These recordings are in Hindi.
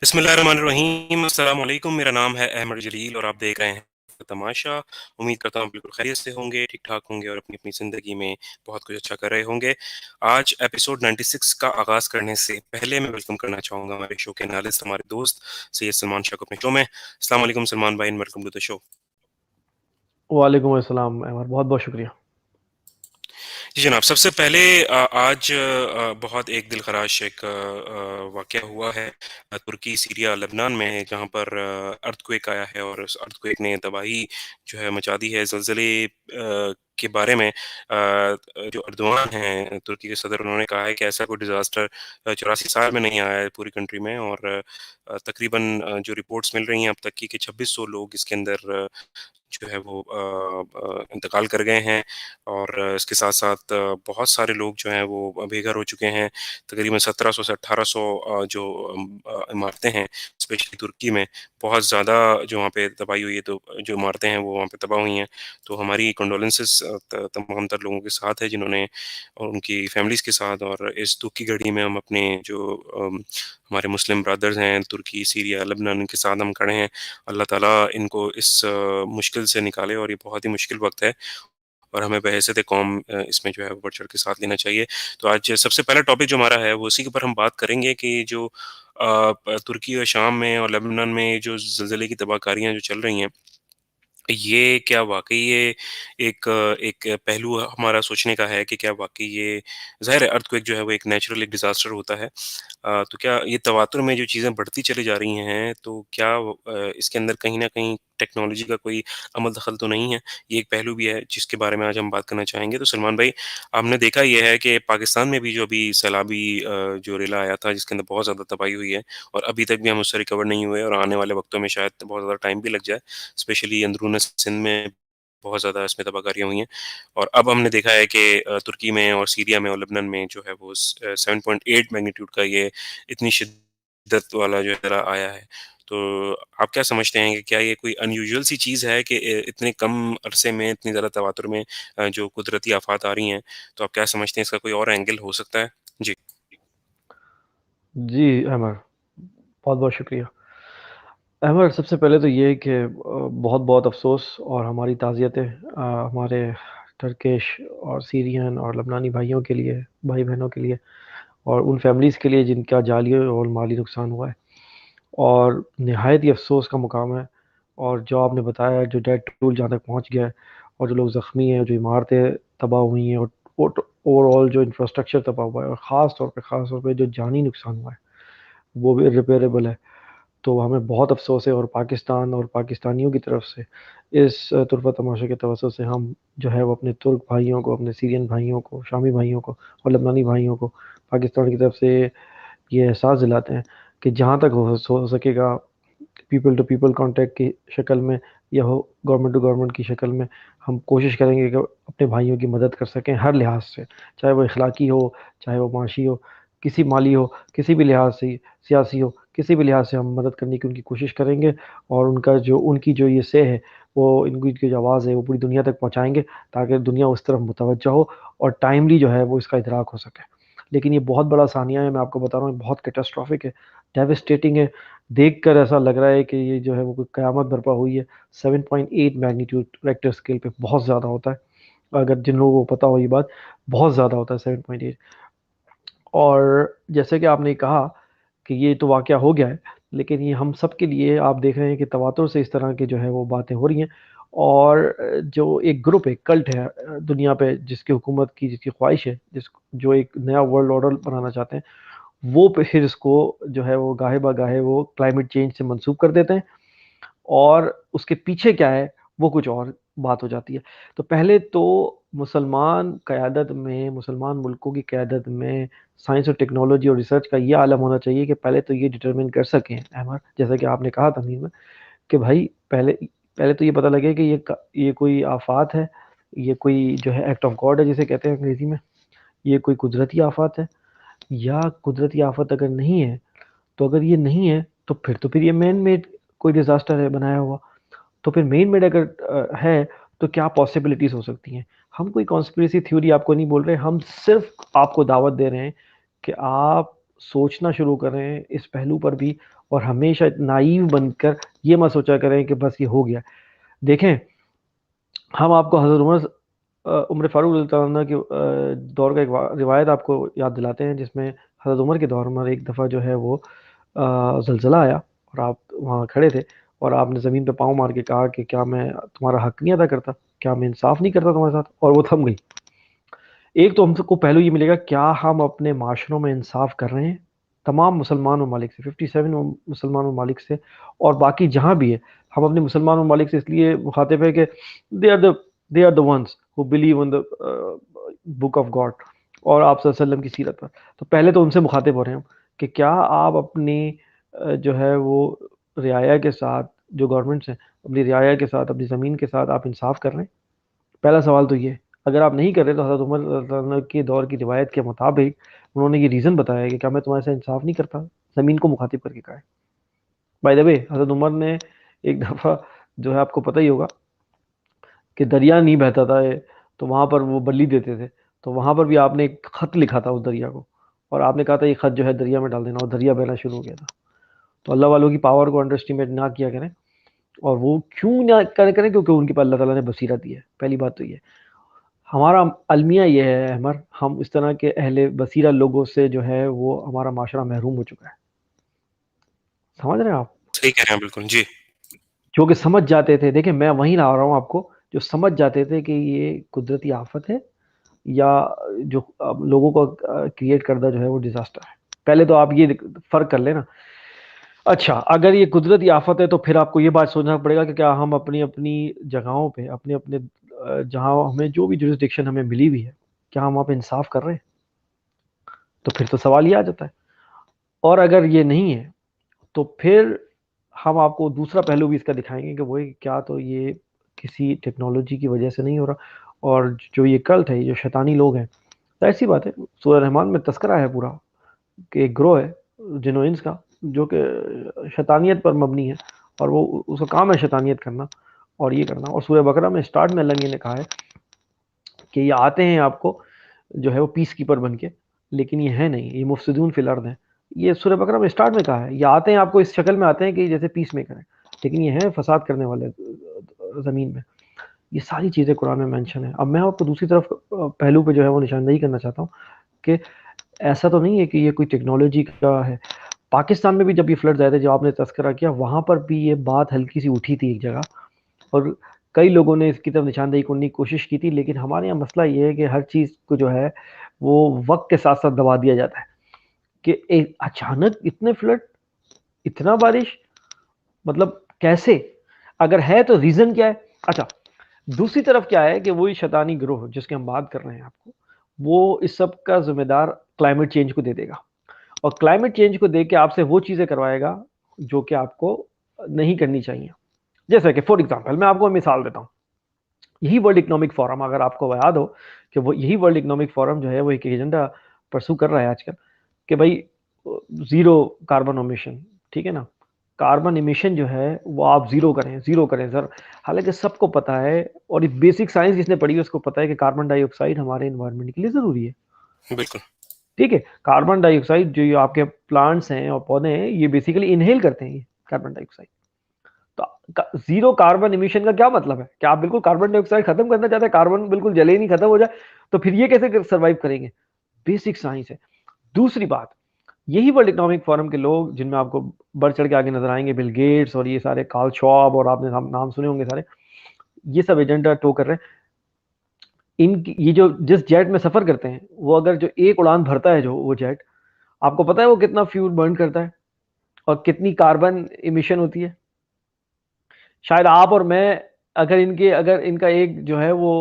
बिस्मिल्लाहिर्रहमानिर्रहीम। अस्सलाम वालेकुम। मेरा नाम है अहमद जलील और आप देख रहे हैं तमाशा। उम्मीद करता हूँ बिल्कुल खैरियत से होंगे, ठीक-ठाक होंगे और अपनी-अपनी ज़िंदगी में बहुत कुछ अच्छा कर रहे होंगे। आज एपिसोड 96 का आगाज़ करने से पहले मैं वेलकम करना चाहूँगा हमारे शो के एनालिस्ट, हमारे दोस्त सैयद सलमान शाह को अपने शो में। अस्सलाम वालेकुम सलमान भाई and welcome to the show. वालेकुम अस्सलाम अहमद, बहुत बहुत शुक्रिया। जी जनाब, सबसे पहले आज बहुत एक दिलखराश एक वाक़या हुआ है तुर्की, सीरिया, लेबनान में जहाँ पर अर्थक्वेक आया है और उस अर्थक्वेक ने तबाही जो है मचा दी है। ज़लज़ले के बारे में जो अर्दोग़ान हैं तुर्की के सदर, उन्होंने कहा है कि ऐसा कोई डिज़ास्टर 84 साल में नहीं आया है पूरी कंट्री में और तकरीबन जो रिपोर्ट्स मिल रही हैं अब तक की कि 2600 लोग इसके अंदर जो है वो इंतकाल कर गए हैं और इसके साथ-साथ बहुत सारे लोग जो हैं वो बेघर हो चुके हैं। तकरीबन 1700 से 1800 जो इमारतें हैं, स्पेशली तुर्की में बहुत ज़्यादा जो वहाँ पे तबाही हुई है, तो जो इमारतें हैं वो वहाँ पे तबाह हुई हैं। तो हमारी कंडोलेंसेस तमाम तर लोगों के साथ है जिन्होंने और उनकी फैमिलीज़ के साथ, और इस दुःख की घड़ी में हम अपने जो हमारे मुस्लिम ब्रदर्स हैं तुर्की, सीरिया, लेबनान, इनके साथ हम खड़े हैं। अल्लाह ताला इनको इस मुश्किल से निकाले और ये बहुत ही मुश्किल वक़्त है और हमें बहैसियत कौम इसमें जो है वो बढ़-चढ़ के साथ लेना चाहिए। तो आज सबसे पहला टॉपिक जो हमारा है वो उसी के ऊपर हम बात करेंगे कि जो तुर्की और शाम में और लेबनान में जो ज़लज़ले की तबाहकारियाँ जो चल रही हैं, ये क्या वाक़ई ये एक एक पहलू हमारा सोचने का है कि क्या वाक़ई ये ज़ाहिर है अर्थक्वेक जो है वो एक नेचुरल एक डिज़ास्टर होता है। तो क्या ये तवातुर में जो चीज़ें बढ़ती चली जा रही हैं, तो क्या इसके अंदर कहीं न कहीं टेक्नोलॉजी का कोई अमल दखल तो नहीं है? ये एक पहलू भी है जिसके बारे में आज हम बात करना चाहेंगे। तो सलमान भाई, आपने देखा ये है कि पाकिस्तान में भी जो अभी सैलाबी जो रेला आया था जिसके अंदर बहुत ज़्यादा तबाही हुई है और अभी तक भी हम उससे रिकवर नहीं हुए और आने वाले वक़्तों में शायद बहुत ज़्यादा टाइम भी लग जाए। स्पेशली अंदरून सिंध में बहुत ज़्यादा इसमें तबाहकारियाँ हुई हैं और अब हमने देखा है कि तुर्की में और सीरिया में और लेबनान में जो है वो 7.8 मैग्नीट्यूड का ये इतनी शिद्दत वाला जो है ज़रा आया है। तो आप क्या समझते हैं कि क्या ये कोई अनयूजुअल सी चीज़ है कि इतने कम अरसे में इतनी ज़्यादा तवातुर में जो कुदरती आफ़ात आ रही हैं, तो आप क्या समझते हैं इसका कोई और एंगल हो सकता है? जी। जी अहमद, बहुत बहुत शुक्रिया। अहमद, सबसे पहले तो ये है कि बहुत बहुत अफ़सोस और हमारी ताज़ियतें हमारे टर्किश और सीरियन और लबनानी भाइयों के लिए, भाई बहनों के लिए और उन फैमिलीज़ के लिए जिनका जाली और माली नुकसान हुआ है। और नहायत ही अफ़सोस का मुकाम है। और जो आपने बताया, जो डेड टूल जहाँ तक पहुँच गया है और जो लोग ज़ख्मी हैं, जो इमारतें तबाह हुई हैं और ओवरऑल जो इंफ्रास्ट्रक्चर तबाह हुआ है और ख़ास तौर पे जो जानी नुकसान हुआ है, वो भी इर्रिपेयरेबल है। तो हमें बहुत अफ़सोस है और पाकिस्तान और पाकिस्तानियों की तरफ से इस तुर्फ़ा तमाशा के तवज्जुह से हम जो है वो अपने तुर्क भाइयों को, अपने सीरियन भाइयों को, शामी भाइयों को और लबनानी भाइयों को पाकिस्तान की तरफ से ये एहसास दिलाते हैं कि जहाँ तक हो सकेगा पीपल टू पीपल कॉन्टैक्ट की शक्ल में या हो गवर्नमेंट टू गवर्नमेंट की शक्ल में हम कोशिश करेंगे कि अपने भाइयों की मदद कर सकें हर लिहाज से, चाहे वो इखलाकी हो, चाहे वो माशी हो, किसी माली हो, किसी भी लिहाज से, सियासी हो, किसी भी लिहाज से हम मदद करने की उनकी कोशिश करेंगे। और उनकी जो ये से है, वो इनकी जो आवाज़ है वो पूरी दुनिया तक पहुँचाएँगे ताकि दुनिया उस तरफ मुतवज्जह हो और टाइमली जो है वो इसका इदराक हो सके। लेकिन ये बहुत बड़ा सानिया है, मैं आपको बता रहा हूँ, बहुत कैटास्ट्रॉफ़िक है, डेवास्टेटिंग है। देखकर ऐसा लग रहा है कि ये जो है वो कोई क़यामत बर्पा हुई है। 7.8 मैग्नीट्यूड रिक्टर स्केल पे बहुत ज़्यादा होता है। अगर जिन लोगों को पता हो ये बात, बहुत ज़्यादा होता है 7.8। और जैसे कि आपने कहा कि ये तो वाक़या हो गया है, लेकिन ये हम सब के लिए आप देख रहे हैं कि तवातुर से इस तरह की जो है वो बातें हो रही हैं। और जो एक ग्रुप है, कल्ट है दुनिया पे जिसकी हुकूमत की जिसकी ख्वाहिश है, जो एक नया वर्ल्ड ऑर्डर बनाना चाहते हैं, वो फिर इसको जो है वो गाहे-बगाहे वो क्लाइमेट चेंज से मंसूब कर देते हैं और उसके पीछे क्या है, वो कुछ और बात हो जाती है। तो पहले तो मुसलमान मुल्कों की क़यादत में साइंस और टेक्नोलॉजी और रिसर्च का ये आलम होना चाहिए कि पहले तो ये डिटरमाइन कर सकें अहमद, जैसा कि आपने कहा तमीम में, कि भाई पहले पहले तो ये पता लगे कि ये कोई आफ़ात है, ये कोई जो है एक्ट ऑफ गॉड है जिसे कहते हैं अंग्रेज़ी में, ये कोई कुदरती आफ़ात है या कुदरती आफ़त अगर नहीं है, तो अगर ये नहीं है, तो फिर ये मैन मेड कोई डिज़ास्टर है बनाया हुआ। तो फिर मेन मेड अगर है, तो क्या पॉसिबिलिटीज़ हो सकती हैं? हम कोई कॉन्स्पिरेसी थ्योरी आपको नहीं बोल रहे, हम सिर्फ़ आपको दावत दे रहे हैं कि आप सोचना शुरू करें इस पहलू पर भी और हमेशा नाइव बनकर ये मत सोचा करें कि बस ये हो गया। देखें, हम आपको हज़रत उमर फारूक रज़ियल्लाहु अन्हु के दौर का एक रिवायत आपको याद दिलाते हैं, जिसमें हज़रत उमर के दौर में एक दफ़ा जो है वो ज़लज़ला आया और आप वहाँ खड़े थे और आपने ज़मीन पे पाँव मार के कहा कि क्या मैं तुम्हारा हक नहीं अदा करता, क्या मैं इंसाफ नहीं करता तुम्हारे साथ, और वो थम गई। एक तो हमको पहलू ये मिलेगा, क्या हम अपने माशरों में इंसाफ कर रहे हैं तमाम मुसलमान ममालिक से, 57 मुसलमान ममालिक से, और बाकी जहाँ भी है हम अपने मुसलमान ममालिक से इसलिए मुखातिब है कि they are the ones who believe in the book of God और आप सल्लल्लाहु अलैहि वसल्लम की सीरत पर। तो पहले तो उनसे मुखातिब हो रहे हैं हम कि क्या आप अपनी जो है वो रियाया के साथ, जो गवर्नमेंट्स हैं, अपनी रियाया के साथ, अपनी ज़मीन के साथ आप इंसाफ कर रहे हैं। पहला सवाल तो ये है। अगर आप नहीं कर रहे तो हज़रत उमर रज़ियल्लाहु अन्हु के दौर की रिवायत के मुताबिक उन्होंने ये रीज़न बताया कि क्या मैं तुम्हारे साथ इंसाफ नहीं करता, ज़मीन को मुखातिब करके कहा है। बाय द वे, हज़रत उमर ने एक दफ़ा जो है आपको पता ही होगा कि दरिया नहीं बहता था तो वहाँ पर वो बल्ली देते थे, तो वहाँ पर भी आपने एक ख़त लिखा था उस दरिया को, और आपने कहा था ये ख़त जो है दरिया में डाल देना, और दरिया बहना शुरू हो गया था। तो अल्लाह वालों की पावर को अंडर एस्टिमेट ना किया करें, और वो क्यों ना करें, क्योंकि उनके पास अल्लाह ताला ने बसीरा दी है। पहली बात तो ये हमारा अलमिया ये है अहमर, हम इस तरह के अहले बसीरा लोगों से जो है वो हमारा माशरा महरूम हो चुका है। समझ रहे हैं आप? सही कह रहे हैं, बिल्कुल, जी। जो कि समझ जाते थे, देखिए मैं वहीं ला रहा हूँ आपको, जो समझ जाते थे कि ये कुदरती आफत है या जो लोगों को क्रिएट करदा जो है वो डिजास्टर है। पहले तो आप ये फर्क कर लेना। अच्छा, अगर ये कुदरती आफत है तो फिर आपको ये बात सोचना पड़ेगा कि क्या हम अपनी अपनी जगहों पे, अपने अपने जहाँ हमें जो भी जुरिस्डिक्शन हमें मिली हुई है, क्या हम वहाँ पे इंसाफ कर रहे हैं? तो फिर तो सवाल ये आ जाता है। और अगर ये नहीं है तो फिर हम आपको दूसरा पहलू भी इसका दिखाएंगे कि वो क्या तो ये किसी टेक्नोलॉजी की वजह से नहीं हो रहा, और जो ये कल्ट है, ये जो शैतानी लोग हैं, तो ऐसी बात है, सूरह रहमान में तस्करा है पूरा कि एक ग्रोह है जिनोइंस का जो कि शैतानियत पर मबनी है, और वो उसका काम है शैतानियत करना और ये करना। और सूरह बकरा में स्टार्ट में अल्लाह ने कहा है कि ये आते हैं आपको जो है वो पीस कीपर बन के, लेकिन ये है नहीं, ये मुफसिदून फिल अर्द है। ये सूरह बकरा में स्टार्ट में कहा है, ये आते हैं आपको इस शक्ल में आते हैं कि जैसे पीस मेकर है, लेकिन ये है फसाद करने वाले ज़मीन में। ये सारी चीज़ें कुरान में मेंशन है। अब मैं आपको दूसरी तरफ पहलू पे जो है वो निशानदेही करना चाहता हूँ कि ऐसा तो नहीं है कि ये कोई टेक्नोलॉजी का है। पाकिस्तान में भी जब ये फ्लड्स आए थे, जो आपने तस्करा किया, वहाँ पर भी ये बात हल्की सी उठी थी एक जगह, और कई लोगों ने इसकी तरफ निशानदेही करने की कोशिश की थी, लेकिन हमारे यहाँ मसला ये है कि हर चीज़ को जो है वो वक्त के साथ साथ दबा दिया जाता है कि एक अचानक इतने फ्लड, इतना बारिश, मतलब कैसे? अगर है तो रीज़न क्या है? अच्छा, दूसरी तरफ क्या है कि वही शैतानी ग्रोह जिसकी हम बात कर रहे हैं आपको, वो इस सब का जिम्मेदार क्लाइमेट चेंज को दे देगा, और क्लाइमेट चेंज को देख के आपसे वो चीज़ें करवाएगा जो कि आपको नहीं करनी चाहिए। जैसे कि फॉर एग्जांपल मैं आपको मिसाल देता हूँ, यही वर्ल्ड इकोनॉमिक फोरम, अगर आपको याद हो कि वो यही वर्ल्ड इकोनॉमिक फोरम जो है वो एक एजेंडा परसू कर रहा है आजकल कि भाई ज़ीरो कार्बन एमिशन, ठीक है ना? कार्बन एमिशन जो है वो आप ज़ीरो करें सर। हालांकि सबको पता है, और ये बेसिक साइंस जिसने पढ़ी है उसको पता है कि कार्बन डाइऑक्साइड हमारे एनवायरनमेंट के लिए ज़रूरी है। बिल्कुल। ठीक है, कार्बन डाइऑक्साइड जो ये आपके प्लांट्स हैं और पौधे हैं, ये बेसिकली इनहेल करते हैं ये कार्बन डाइऑक्साइड। तो जीरो कार्बन इमिशन का क्या मतलब है? क्या आप बिल्कुल कार्बन डाइऑक्साइड खत्म करना चाहते हैं, कार्बन बिल्कुल जले ही नहीं, खत्म हो जाए, तो फिर ये कैसे सर्वाइव करेंगे? बेसिक साइंस है। दूसरी बात, यही वर्ल्ड इकोनॉमिक फोरम के लोग जिनमें आपको बढ़ चढ़ के आगे नजर आएंगे, बिल गेट्स और ये सारे कार्ल शॉब, और आपने नाम सुने होंगे सारे, ये सब एजेंडा टो कर रहे हैं। इनकी ये जो जिस जेट में सफर करते हैं, वो अगर जो एक उड़ान भरता है, जो वो जेट, आपको पता है वो कितना फ्यूल बर्न करता है और कितनी कार्बन इमिशन होती है? शायद आप और मैं, अगर इनका एक जो है वो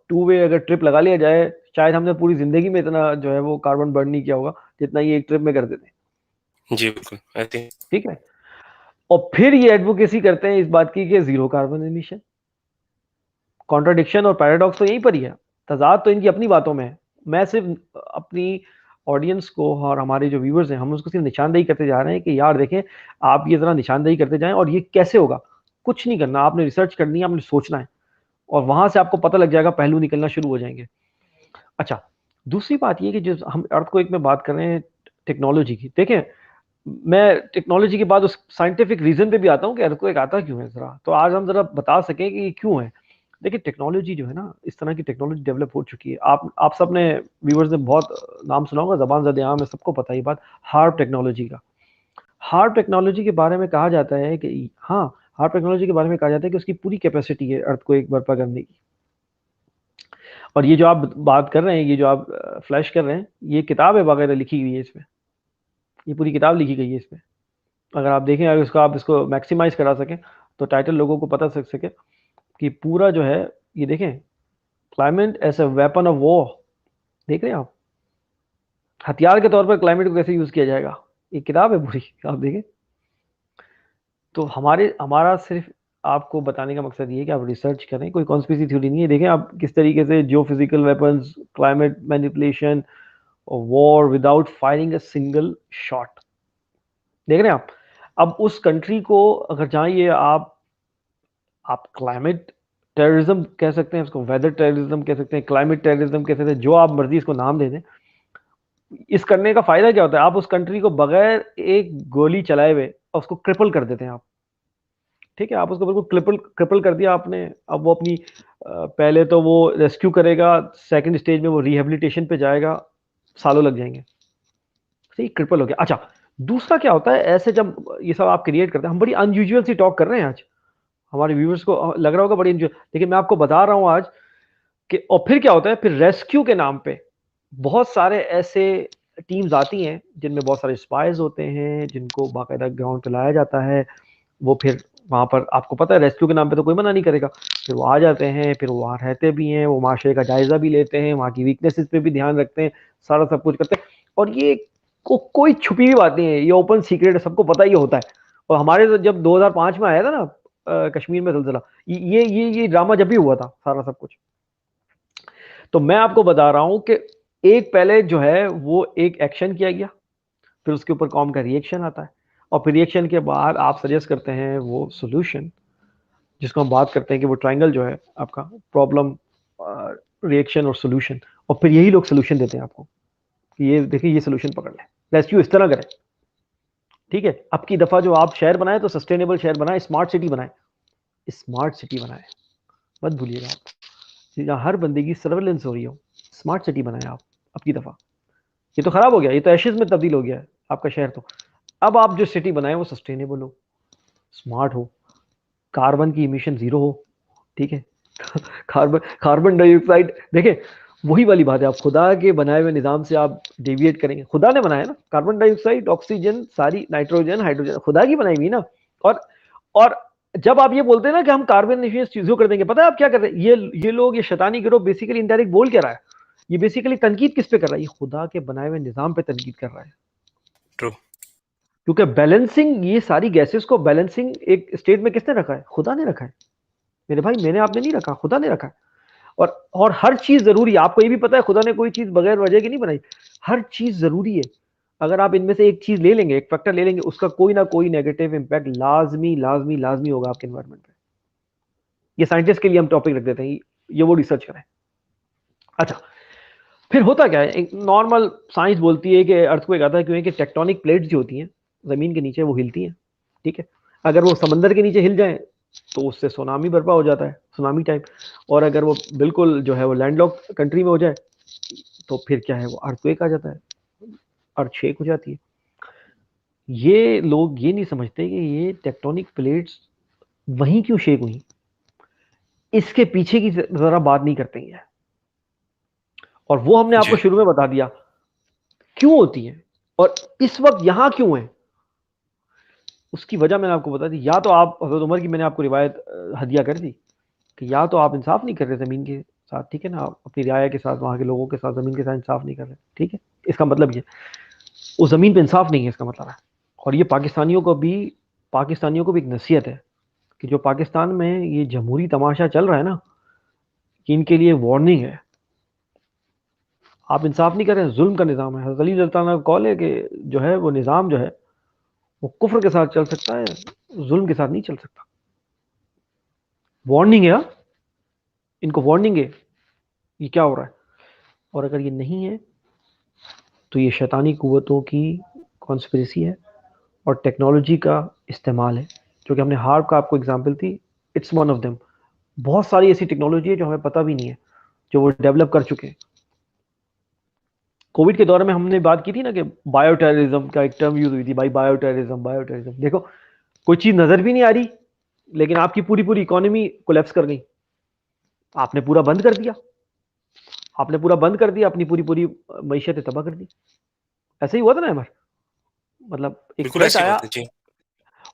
टू वे अगर ट्रिप लगा लिया जाए, शायद हमने पूरी जिंदगी में इतना जो है वो कार्बन बर्न नहीं किया होगा जितना ये एक ट्रिप में कर देते हैं। जी, बिल्कुल, आई थिंक। ठीक है, और फिर ये एडवोकेसी करते हैं इस बात की कि जीरो कार्बन एमिशन। कॉन्ट्राडिक्शन और पैराडॉक्स तो यहीं पर ही है, तजाद तो इनकी अपनी बातों में है। मैं सिर्फ अपनी ऑडियंस को और हमारे जो व्यूअर्स हैं, हम उसको सिर्फ निशानदेही करते जा रहे हैं कि यार देखें, आप ये जरा निशानदेही करते जाएं, और ये कैसे होगा? कुछ नहीं करना, आपने रिसर्च करनी है, आपने सोचना है, और वहां से आपको पता लग जाएगा, पहलू निकलना शुरू हो जाएंगे। अच्छा, दूसरी बात ये कि जो हम अर्थक्वेक में बात कर रहे हैं टेक्नोलॉजी की, देखें मैं टेक्नोलॉजी के बाद उस साइंटिफिक रीजन पे भी आता हूँ कि अर्थक्वेक आता क्यों है जरा, तो आज हम जरा बता सकें कि ये क्यों है। देखिए टेक्नोलॉजी जो है ना, इस तरह की टेक्नोलॉजी डेवलप हो चुकी है, आप सब ने, व्यूवर्स ने बहुत नाम सुना होगा, जबान ज़द आम है, सबको पता है ये बात, हार्प टेक्नोलॉजी का। हार्प टेक्नोलॉजी के बारे में कहा जाता है कि हाँ, हार्प टेक्नोलॉजी के बारे में कहा जाता है कि उसकी पूरी कैपेसिटी है अर्थक्वेक बर्पा करने की। और ये जो आप बात कर रहे हैं, ये जो आप फ्लैश कर रहे हैं, ये किताब है वगैरह लिखी हुई है इसमें, ये पूरी किताब लिखी गई है इसमें। अगर आप देखें, अगर इसको आप इसको मैक्सिमाइज करा सकें तो टाइटल लोगों को पता चल सके कि पूरा जो है, ये देखें, climate as a weapon of war, देख रहे हैं आप, हथियार के तौर पर क्लाइमेट को कैसे यूज किया जाएगा, ये किताब है पूरी, आप देखें। तो हमारा सिर्फ आपको बताने का मकसद ये है कि आप रिसर्च करें, कोई कॉन्स्पिरेसी थ्योरी नहीं है। देखें आप किस तरीके से जियो फिजिकल वेपन्स, क्लाइमेट मैनिपुलेशन और war without firing a single shot, देख रहे हैं आप। अब उस कंट्री को अगर जहाँ ये आप क्लाइमेट टेररिज्म कह सकते हैं, उसको वेदर टेररिज्म कह सकते हैं, क्लाइमेट टेररिज्म कह सकते हैं, जो आप मर्जी इसको नाम दे दें। इस करने का फायदा क्या होता है, आप उस कंट्री को बगैर एक गोली चलाए हुए उसको क्रिपल कर देते हैं आप, ठीक है, आप उसको बिल्कुल क्रिपल क्रिपल कर दिया आपने। अब वो अपनी पहले तो वो रेस्क्यू करेगा, सेकंड स्टेज में वो रिहेबिलिटेशन पे जाएगा, सालों लग जाएंगे, सही, क्रिपल हो गया। अच्छा, दूसरा क्या होता है, ऐसे जब ये सब आप क्रिएट करते हैं, हम बड़ी अनयूजुअल सी टॉक कर रहे हैं आज, हमारे व्यूअर्स को लग रहा होगा बड़ी enjoy- लेकिन मैं आपको बता रहा हूं आज कि, और फिर क्या होता है, फिर रेस्क्यू के नाम पे बहुत सारे ऐसे टीम्स आती हैं जिनमें बहुत सारे स्पाइज होते हैं, जिनको बाकायदा ग्राउंड पे लाया जाता है। वो फिर वहां पर, आपको पता है रेस्क्यू के नाम पे तो कोई मना नहीं करेगा, फिर वो आ जाते हैं, फिर वो वहां रहते भी हैं, वो माशरे का जायजा भी लेते हैं, वहां की वीकनेसेस पे भी ध्यान रखते हैं, सारा सब कुछ करते हैं। और ये कोई छुपी हुई बात नहीं है, ये ओपन सीक्रेट है, सबको पता ही होता है। और हमारे तो जब 2005 में आया था ना कश्मीर में जलजिला, ये ड्रामा जब भी हुआ था सारा सब कुछ। तो मैं आपको बता रहा हूं कि एक पहले जो है वो एक एक्शन किया गया, फिर उसके ऊपर कौम का रिएक्शन आता है, और फिर रिएक्शन के बाद आप सजेस्ट करते हैं वो सोल्यूशन, जिसको हम बात करते हैं कि वो ट्रायंगल जो है आपका, प्रॉब्लम, रिएक्शन और सोल्यूशन। और फिर यही लोग सोल्यूशन देते हैं आपको कि ये देखिए, ये सोल्यूशन पकड़ लें, रेस्क्यू इस तरह करें, ठीक है। अब की दफा जो आप शहर बनाए तो सस्टेनेबल शहर बनाए, स्मार्ट सिटी बनाए, स्मार्ट सिटी बनाए, मत भूलिएगा आप, जहाँ हर बंदे की सर्वेलेंस हो रही हो, स्मार्ट सिटी बनाए आप। अब की दफा ये तो खराब हो गया, ये तो एशेज में तब्दील हो गया है आपका शहर। तो अब आप जो सिटी बनाए वो सस्टेनेबल हो, स्मार्ट हो, कार्बन की इमिशन जीरो हो, ठीक है। कार्बन डाइऑक्साइड, देखे, वही वाली बात है, आप खुदा के बनाए हुए निजाम से आप डेविएट करेंगे, खुदा ने बनाया ना, कार्बन डाइऑक्साइड, ऑक्सीजन, सारी नाइट्रोजन, हाइड्रोजन खुदा की बनाई हुई ना। और और जब आप ये बोलते हैं ना कि हम कार्बन एफिशिएंट चीजों कर देंगे, पता है आप क्या कर रहे हैं, ये लोग, ये शैतानी गिरोह बेसिकली इनडायरेक्ट बोल क्या रहा है, ये बेसिकली तनकीद किस पे कर रहा है, ये खुदा के बनाए हुए निजाम पे तनकीद कर रहा है। ट्रू। क्योंकि बैलेंसिंग, ये सारी गैसेस को बैलेंसिंग एक स्टेट में किसने रखा है, खुदा ने रखा है मेरे भाई, मैंने आपने नहीं रखा, खुदा ने रखा है। और हर चीज जरूरी है, आपको ये भी पता है खुदा ने कोई चीज बगैर वजह की नहीं बनाई, हर चीज जरूरी है। अगर आप इनमें से एक चीज ले लेंगे, एक फैक्टर ले लेंगे, उसका कोई ना कोई नेगेटिव इंपैक्ट लाजमी लाजमी लाजमी होगा आपके एनवायरमेंट पे। ये साइंटिस्ट के लिए हम टॉपिक रख देते हैं, ये वो रिसर्च करें। अच्छा, फिर होता क्या है, एक नॉर्मल साइंस बोलती है कि अर्थक्वेक आता है क्यों है कि टेक्टोनिक प्लेट्स जो होती हैं जमीन के नीचे, वो हिलती हैं, ठीक है। अगर वो समंदर के नीचे हिल जाए तो उससे सुनामी बर्पा हो जाता है, सुनामी टाइप। और अगर वो बिल्कुल जो है वो लैंडलॉक कंट्री में हो जाए तो फिर क्या है, वो अर्थक्वेक आ जाता है, अर्थ शेक हो जाती है। ये लोग ये नहीं समझते कि ये टेक्टोनिक प्लेट्स वहीं क्यों शेक हुई, इसके पीछे की जरा बात नहीं करते हैं। और वो हमने आपको जी। शुरू में बता दिया क्यों होती है, और इस वक्त यहां क्यों है, उसकी वजह मैंने आपको बता दी। या तो आप, हजरत उमर की मैंने आपको रिवायत हदिया कर दी कि या तो आप इंसाफ नहीं कर रहे जमीन के साथ, ठीक है ना, आप अपनी रियाया के साथ, वहां के लोगों के साथ, जमीन के साथ इंसाफ नहीं कर रहे, ठीक है। इसका मतलब ये, उस जमीन पे इंसाफ नहीं है, इसका मतलब है। और ये पाकिस्तानियों को भी एक नसीहत है कि जो पाकिस्तान में ये जमहूरी तमाशा चल रहा है ना, कि इनके लिए वार्निंग है, आप इंसाफ नहीं कर रहे हैं, जुल्म का निज़ाम है। हज़रत अली रज़ी अल्लाह अन्हु का कौल है कि जो है वो निज़ाम जो है वो कुफ्र के साथ चल सकता है, जुल्म के साथ नहीं चल सकता। वार्निंग है, हाँ? इनको वार्निंग है, ये क्या हो रहा है। और अगर ये नहीं है तो ये शैतानी कुव्वतों की कॉन्स्पिरेसी है, और टेक्नोलॉजी का इस्तेमाल है, जो कि हमने हार्प का आपको एग्जांपल थी, इट्स वन ऑफ देम। बहुत सारी ऐसी टेक्नोलॉजी है जो हमें पता भी नहीं है, जो वो डेवलप कर चुके हैं। कोविड के दौरान में हमने बात की थी ना कि बायो टेररिज्म का एक टर्म यूज हुई थी भाई, बायो टेररिज्म, बायो टेररिज्म। देखो, कोई चीज नजर भी नहीं आ रही, लेकिन आपकी पूरी पूरी इकोनॉमी कोलैप्स कर गई, आपने पूरा बंद कर दिया, आपने पूरा बंद कर दिया, अपनी पूरी पूरी मीशत तबाह कर दी। ऐसे ही हुआ था ना हमारे, मतलब एक बिल्कुल थ्रेट ऐसी आया, बात है जी।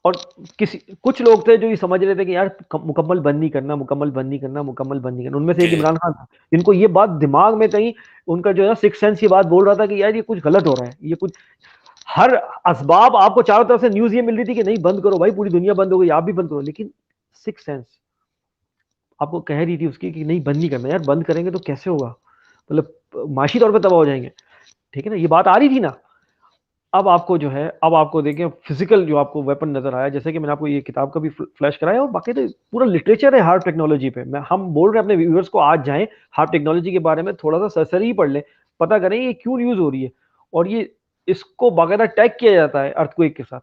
और किसी कुछ लोग थे जो ये समझ रहे थे कि यार मुकम्मल बंद नहीं करना, मुकम्मल बंद नहीं करना, मुकम्मल बंद नहीं करना। उनमें से एक जी, इमरान खान था, इनको ये बात दिमाग में कहीं, उनका जो है ना सिक्स सेंस ये बात बोल रहा था कि यार ये कुछ गलत हो रहा है, ये कुछ, हर असबाब आपको चारों तरफ से न्यूज ये मिल रही थी कि नहीं बंद करो भाई, पूरी दुनिया बंद हो गई, आप भी बंद करो, लेकिन सिक्स सेंस आपको कह रही थी उसकी कि नहीं बंद नहीं करना यार, बंद करेंगे तो कैसे होगा, मतलब माशी तौर पर तबाह हो जाएंगे। ठीक है ना, ये बात आ रही थी ना। अब आपको जो है, अब आपको देखें फिजिकल जो आपको वेपन नजर आया, जैसे कि मैंने आपको ये किताब का भी फ्लैश कराया, और बाकी तो पूरा लिटरेचर है हार्प टेक्नोलॉजी पे। मैं हम बोल रहे हैं अपने व्यूअर्स को, आज जाएं हार्प टेक्नोलॉजी के बारे में थोड़ा सा सरसरी ही पढ़ लें, पता करें ये क्यों यूज हो रही है। और ये, इसको बाकायदा टैग किया जाता है अर्थक्वेक के साथ,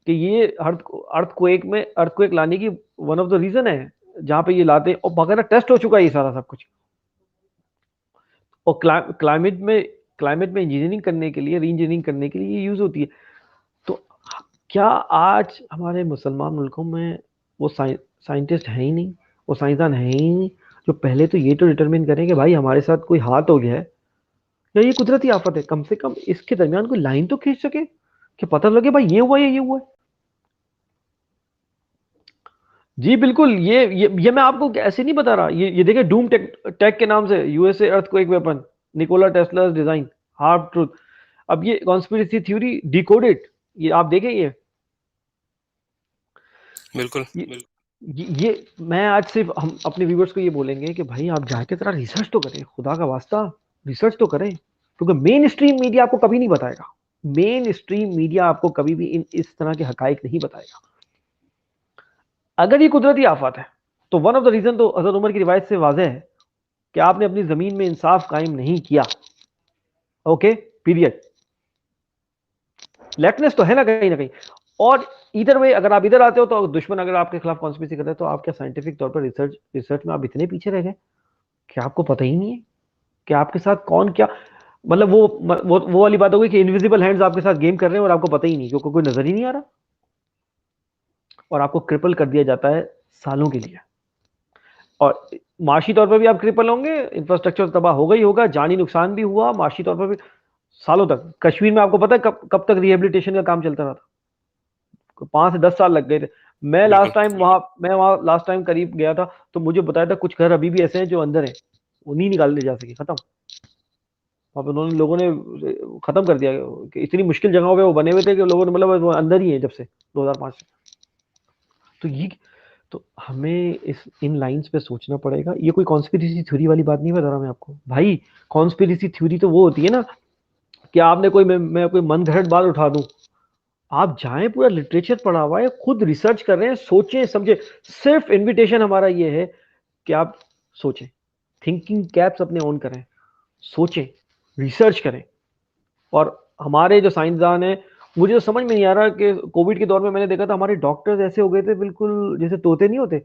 कि ये अर्थक्वेक में, अर्थक्वेक लाने की वन ऑफ द रीजन है जहां पे ये लाते हैं, और बाकायदा टेस्ट हो चुका है ये सारा सब कुछ। और क्लाइमेट में इंजीनियरिंग करने के लिए, री इंजीनियरिंग करने के लिए ये यूज होती है। तो क्या आज हमारे मुसलमान मुल्कों में वो साइंटिस्ट है ही नहीं, वो साइंसदान है ही नहीं, जो पहले तो ये तो डिटरमिन करें कि भाई हमारे साथ कोई हाथ हो गया है, या ये कुदरती आफत है, कम से कम इसके दरमियान कोई लाइन तो खींच सके कि पता लगे भाई ये हुआ है, ये हुआ है। जी बिल्कुल, ये मैं आपको ऐसे नहीं बता रहा, ये देखिए डूम टेक के नाम से, USA earthquake weapon, Nikola Tesla design, harp truth. अब ये कॉन्स्पिरेसी थ्योरी डिकोडेड, ये आप देखें, बिल्कुल। ये मैं आज सिर्फ, हम अपने व्यूवर्स को ये बोलेंगे कि भाई आप जाके जरा रिसर्च तो करें, खुदा का वास्ता रिसर्च तो करें, क्योंकि मेन स्ट्रीम मीडिया आपको कभी नहीं बताएगा, मेन स्ट्रीम मीडिया आपको कभी भी इस तरह के हकाइक नहीं बताएगा। अगर ये कुदरती आफत है, तो वन ऑफ द रीजन तो हजरत उमर की रिवायत से वाजह है कि आपने अपनी जमीन में इंसाफ कायम नहीं किया। Okay, period. लेटनेस तो है ना कहीं ना कहीं। और इधर वे, अगर आप इधर आते हो तो दुश्मन अगर आपके खिलाफ कॉन्स्पिरेसी करते हैं, तो आप क्या साइंटिफिक तौर पर रिसर्च रिसर्च में आप इतने पीछे रह गए कि आपको पता ही नहीं है कि आपके साथ कौन क्या, मतलब वो वाली बात हो गई कि इनविजिबल हैंड्स आपके साथ गेम कर रहे हैं और आपको पता ही नहीं, क्योंकि कोई नजर ही नहीं आ रहा, और आपको क्रिपल कर दिया जाता है सालों के लिए। और माशी तौर पर भी आप क्रिपल होंगे, इंफ्रास्ट्रक्चर तबाह होगा ही होगा, जानी नुकसान भी हुआ, माशी तौर पर भी सालों तक। कश्मीर में आपको पता है कब तक रिहेबिलिटेशन का काम चलता रहा था, 5 से 10 साल लग गए थे। बिल्कुल। मैं वहां लास्ट टाइम करीब गया था, तो मुझे बताया था कुछ घर अभी भी ऐसे हैं जो अंदर है, वो नहीं निकाले जा सके, खत्म। वहां पे उन्होंने, लोगों ने खत्म कर दिया, कि इतनी मुश्किल जगहों पे वो बने हुए थे कि लोगों ने, मतलब वो अंदर ही है जब से 2005 से। तो ये, तो हमें इस इन लाइंस पे सोचना पड़ेगा। ये कोई कॉन्स्पिरेसी थ्योरी वाली बात नहीं बता रहा मैं आपको भाई। कॉन्स्पिरेसी थ्योरी तो वो होती है ना कि आपने कोई, मैं कोई मन घड़त बात उठा दूं, आप जाएं, पूरा लिटरेचर पढ़ा हुआ है, खुद रिसर्च कर रहे हैं, सोचें समझे। सिर्फ इनविटेशन हमारा ये है कि आप सोचें, थिंकिंग कैप्स अपने ऑन करें, सोचें, रिसर्च करें। और हमारे जो साइंसदान हैं, मुझे तो समझ में नहीं आ रहा कि कोविड के दौर में मैंने देखा था हमारे डॉक्टर्स ऐसे हो गए थे बिल्कुल जैसे तोते नहीं होते,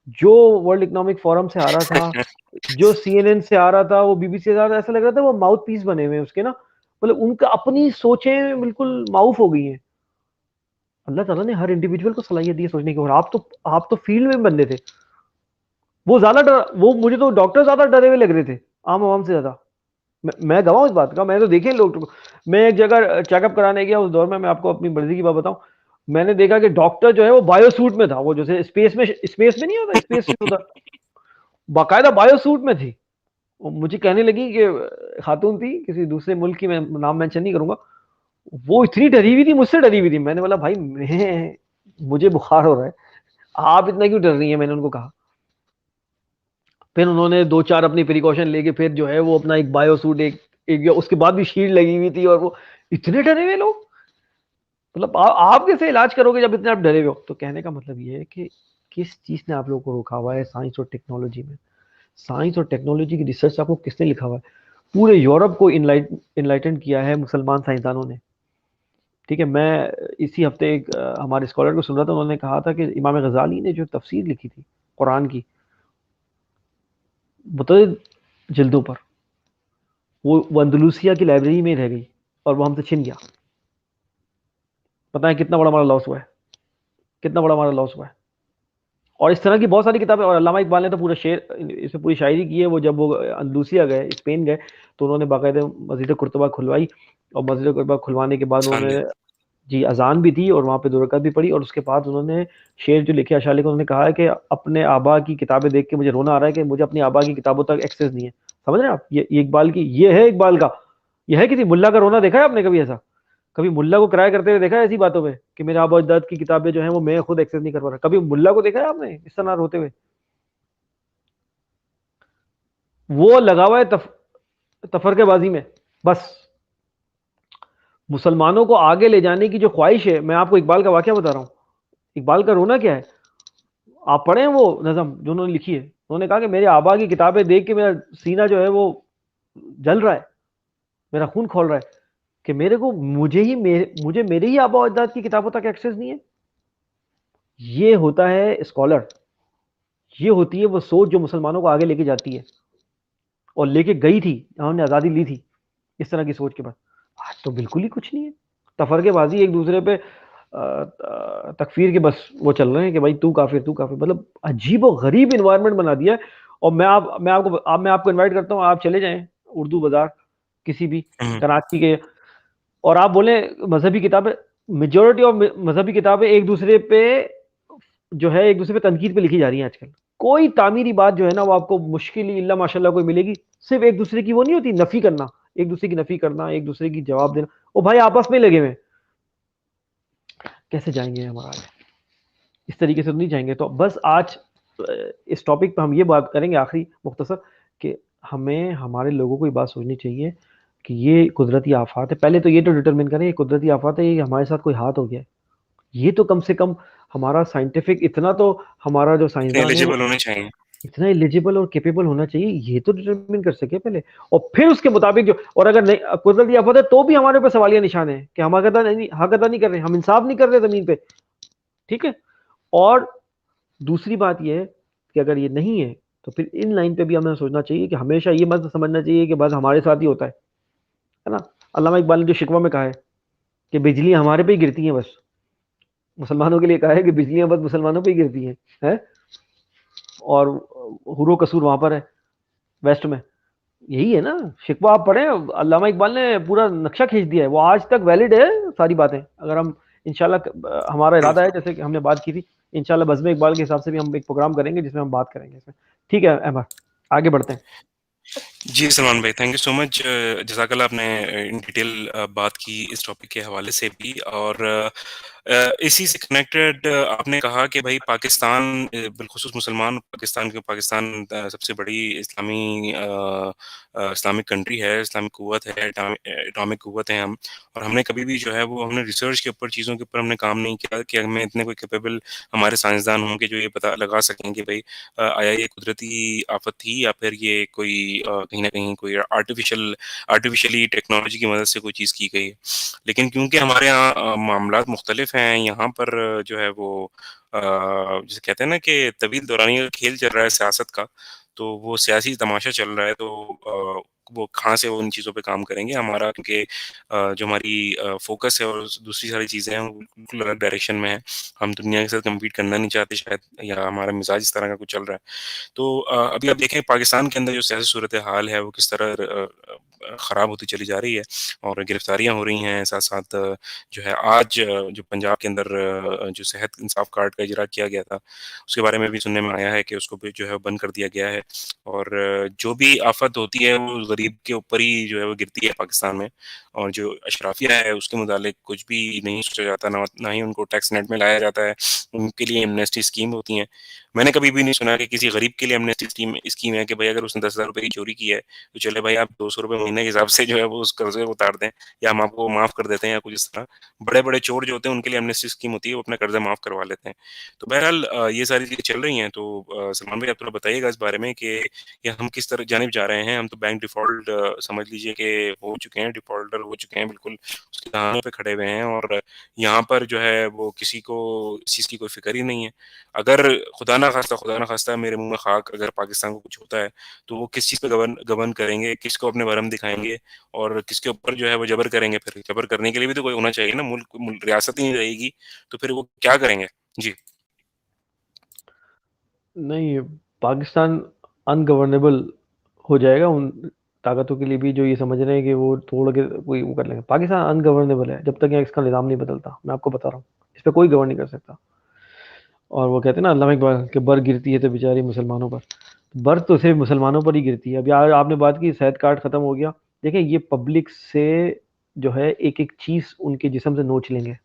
जो वर्ल्ड इकोनॉमिक फोरम से आ रहा था, जो सीएनएन से आ रहा था, वो बीबीसी से आ रहा था, ऐसा लग रहा था वो माउथ पीस बने हुए हैं उसके ना, मतलब उनका अपनी सोचें बिल्कुल माउफ हो गई हैं। अल्लाह ताला ने हर इंडिविजुअल को सलाहियत दी है सोचने की, और आप तो फील्ड में बंदे थे। वो ज्यादा डर, वो मुझे तो डॉक्टर ज्यादा डरे हुए लग रहे थे आम आवाम से ज्यादा। मैं गवाह इस बात का, मैंने तो देखे लोग। मैं एक जगह चेकअप कराने गया, उस दौर में मैं आपको अपनी मर्जी की बात बताऊं, मैंने देखा कि डॉक्टर जो है वो बायो सूट में था, वो जैसे स्पेस में नहीं होता, स्पेस सूट होता, बाकायदा बायो सूट में थी। वो मुझे कहने लगी कि खातून थी किसी दूसरे मुल्क की, मैं नाम मेंशन नहीं करूंगा, वो इतनी डरी हुई थी, मुझसे डरी हुई थी। मैंने बोला भाई मुझे बुखार हो रहा है, आप इतना क्यों डर रही हैं, मैंने उनको कहा। फिर उन्होंने दो चार अपनी प्रिकॉशन लेके फिर जो है वो अपना एक बायो सूट, एक उसके बाद भी शील्ड लगी हुई थी, और वो इतने डरे हुए लोग, मतलब आप कैसे इलाज करोगे जब इतने आप डरे हुए हो। तो कहने का मतलब ये है कि किस चीज ने आप लोगों को रोका हुआ है साइंस और टेक्नोलॉजी में। साइंस और टेक्नोलॉजी की रिसर्च आपको किसने लिखा हुआ है? पूरे यूरोप को इनलाइटन किया है मुसलमान साइंसदानों ने। ठीक है, मैं इसी हफ्ते एक हमारे स्कॉलर को सुन रहा था, उन्होंने कहा था कि इमाम गजाली ने जो तफसीर लिखी थी कुरान की, मुतअद्दिद जिल्दों पर, वो अंदलूसिया की लाइब्रेरी में रह गई और वो हमसे छिन गया। पता है कितना बड़ा हमारा लॉस हुआ है, कितना बड़ा हमारा लॉस हुआ है। और इस तरह की बहुत सारी किताबें, और अल्लामा इकबाल ने तो पूरा शेर इसमें पूरी शायरी की है। वो जब वो अंदलूसिया गए, स्पेन गए, तो उन्होंने बाकायदा मस्जिद कुर्तबा खुलवाई, और मस्जिद कुर्तबा खुलवाने के बाद सान उन्होंने, लिया। जी, अजान भी दी और वहाँ पे 2 रकात भी पढ़ी, और उसके बाद उन्होंने शेर जो लिखे अशाले को, उन्होंने कहा है कि अपने आबा की किताबें देख के मुझे रोना आ रहा है कि मुझे अपनी आबा की किताबों तक एक्सेस नहीं है। समझ रहे हैं आप? ये इकबाल की, ये है इकबाल का, ये है। किसी मुल्ला का रोना देखा है आपने कभी ऐसा? कभी मुल्ला को किराया करते हुए देखा है ऐसी बातों में कि मेरे आबा अजदाद की किताबें जो है वो मैं खुद एक्सेस नहीं कर पा रहा? कभी मुल्ला को देखा है आपने इस तरह रोते हुए? वो लगा हुआ है तफरकेबाजी में, बस। मुसलमानों को आगे ले जाने की जो ख्वाहिश है, मैं आपको इकबाल का वाकया बता रहा हूँ। इकबाल का रोना क्या है, आप पढ़े वो नज़म जो उन्होंने लिखी है। उन्होंने कहा कि मेरे आबा की किताबें देख के मेरा सीना जो है वो जल रहा है, मेरा खून खोल रहा है कि मेरे को, मुझे मेरे ही आबा अजदाद की किताबों तक एक्सेस नहीं है। ये होता है स्कॉलर, ये होती है वो सोच जो मुसलमानों को आगे लेके जाती है, और लेके गई थी, हमने आज़ादी ली थी इस तरह की सोच के बाद। आज तो बिल्कुल ही कुछ नहीं है, तफरकेबाजी, एक दूसरे पे तकफीर के बस वो चल रहे हैं कि भाई तू काफिर, तू काफिर। मतलब अजीब और गरीब इन्वायरमेंट बना दिया है। और मैं आपको इनवाइट करता हूँ, आप चले जाएं उर्दू बाजार किसी भी, हुँ, कराची के, और आप बोले मजहबी किताबें, मेजोरिटी ऑफ मजहबी किताबें एक दूसरे पे जो है, एक दूसरे पे तनकीद पे लिखी जा रही है आजकल। कोई तामीरी बात जो है ना वो आपको मुश्किल ही इल्ला माशाल्लाह कोई मिलेगी। सिर्फ एक दूसरे की वो नहीं होती नफी करना, एक दूसरे की नफी करना, एक दूसरे की जवाब देना। ओ भाई आपस में लगे हुए हैं, कैसे जाएंगे हम आगे? इस तरीके से तो नहीं जाएंगे। तो बस आज इस टॉपिक पे हम ये बात करेंगे आखिरी मुख्तसर, कि हमें, हमारे लोगों को ये बात सोचनी चाहिए कि ये कुदरती आफात है। पहले तो ये तो डिटरमिन करें ये कुदरती आफात है, ये हमारे साथ कोई हाथ हो गया है। ये तो कम से कम हमारा साइंटिफिक इतना तो, हमारा जो इतने साइंसदान है वो एलिजिबल होने चाहिए। इतना एलिजिबल और कैपेबल होना चाहिए, ये तो डिटरमिन कर सके पहले। और फिर उसके मुताबिक जो, और अगर नहीं कुदरती आफत है तो भी हमारे ऊपर सवालिया निशान है कि हम हक अदा नहीं कर रहे, हम इंसाफ नहीं कर रहे जमीन पे। ठीक है। और दूसरी बात यह है कि अगर ये नहीं है, तो फिर इन लाइन पे भी हमें सोचना चाहिए कि हमेशा ये मत समझना चाहिए कि बस हमारे साथ ही होता है ना? अल्लामा इकबाल ने जो शिकवा में कहा है कि बिजली हमारे पे ही गिरती हैं बस, मुसलमानों के लिए कहा है कि बिजलियां बस मुसलमानों पे ही गिरती हैं, है? और हुरो कसूर वहां पर है, वेस्ट में। यही है ना शिकवा, आप पढ़े, अल्लामा इकबाल ने पूरा नक्शा खींच दिया है, वो आज तक वैलिड है सारी बातें। अगर हम इंशाल्लाह, हमारा इरादा है बिल्कुल। जैसे कि हमने बात की थी, इंशाल्लाह बज़्म इकबाल के हिसाब से भी हम एक प्रोग्राम करेंगे जिसमें हम बात करेंगे इसमें। ठीक है अहमद, आगे बढ़ते हैं। जी, सलमान भाई, थैंक यू सो मच। जज़ाकल्लाह, आपने इन डिटेल बात की इस टॉपिक के हवाले से भी। और इसी से कनेक्टेड आपने कहा कि भाई पाकिस्तान, बिलख़ुसूस मुसलमान पाकिस्तान के, पाकिस्तान सबसे बड़ी इस्लामिक कंट्री है, इस्लामिक क़ुव्वत है, एटॉमिक क़ुव्वत है हम। और हमने कभी भी जो है वो हमने रिसर्च के ऊपर, चीज़ों के ऊपर हमने काम नहीं किया कि हमें इतने कोई कैपेबल हमारे साइंसदान हों कि जो ये पता लगा सकें कि भाई आया ये कुदरती आफ़त थी या फिर ये कोई कहीं न कहीं कोई आर्टिफ़िशियली टेक्नोलॉजी की मदद से कोई चीज़ की गई है। लेकिन क्योंकि हमारे यहाँ मामलात मुख्तलिफ हैं, यहाँ पर जो है वो जिसे कहते हैं ना कि तवील दौरानिया का खेल चल रहा है सियासत का, तो वो सियासी तमाशा चल रहा है, तो वो कहाँ से वो इन चीज़ों पे काम करेंगे। हमारा क्योंकि जो हमारी फ़ोकस है और दूसरी सारी चीज़ें हैं, वो बिल्कुल अलग डायरेक्शन में हैं। हम दुनिया के साथ कम्पीट करना नहीं चाहते शायद, या हमारा मिज़ाज इस तरह का कुछ चल रहा है। तो अभी आप देखें पाकिस्तान के अंदर जो सियासी सूरत-ए-हाल है वो किस तरह ख़राब होती चली जा रही है, और गिरफ़्तारियाँ हो रही हैं। साथ-साथ जो है आज जो पंजाब के अंदर जो सेहत इंसाफ कार्ड का इजरा किया गया था, उसके बारे में भी सुनने में आया है कि उसको भी जो है बंद कर दिया गया है। और जो भी आफ़त होती है वो गरीब के ऊपर ही जो है वो गिरती है पाकिस्तान में। और जो अशराफिया है उसके मुतालिक कुछ भी नहीं सोचा जाता, ना ही उनको टैक्स नेट में लाया जाता है। उनके लिए एमनेस्टी स्कीम होती हैं। मैंने कभी भी नहीं सुना कि किसी गरीब के लिए एमनेस्टी स्कीम स्कीम है कि भाई अगर उसने ₹10,000 की चोरी की है, तो चले भाई आप ₹200 महीने महीने के हिसाब से जो है वो उस कर्ज़े को उतार दें या हम आपको माफ़ कर देते हैं या कुछ इस तरह। बड़े-बड़े चोर जो होते हैं उनके लिए एमनेस्टी स्कीम होती है, वो अपना कर्ज़ा माफ़ करवा लेते हैं। तो बहरहाल ये सारी चीज़ें चल रही हैं, तो सलमान भाई आप थोड़ा बताइएगा इस बारे में कि ये हम किस तरह जानिब जा रहे हैं? हम तो बैंक डिफ़ॉल्ट समझ लीजिए कि हो चुके हैं, डिफ़ॉल्टर हो चुके हैं, बिल्कुल उसकी कगार पे खड़े हुए हैं और यहाँ पर जो है वो किसी को इस चीज़ की कोई फ़िक्र ही नहीं है। अगर खुदा ना ख़ास्ता मेरे मुँह में ख़ाक अगर पाकिस्तान को कुछ होता है, तो वो किस चीज़ पे गबन करेंगे, किसको अपने भरम दिखाएँगे और किसके ऊपर जो है वो जबर करेंगे फिर? जबर करने के लिए भी तो कोई होना चाहिए ना, रियासत ही नहीं रहेगी, तो फिर वो क्या करेंगे? जी। नहीं, पाकिस्तान अनगवर्नेबल हो जाएगा उन ताकतों के लिए भी जो ये समझ रहे हैं कि वो तोड़ के कोई वो कर लेंगे। पाकिस्तान अनगवर्नेबल है जब तक यहाँ इसका निज़ाम नहीं बदलता, मैं आपको बता रहा हूँ। इस पे कोई गवर्न नहीं कर सकता। और वो कहते हैं ना अल्लामा इकबाल कि बर्फ़ गिरती है तो बेचारे मुसलमानों पर। बर्फ़ तो सिर्फ़ मुसलमानों पर ही गिरती है। अभी आपने बात की सेहत कार्ड ख़त्म हो गया। देखिए ये पब्लिक से जो है एक-एक चीज़ उनके जिस्म से नोच लेंगे।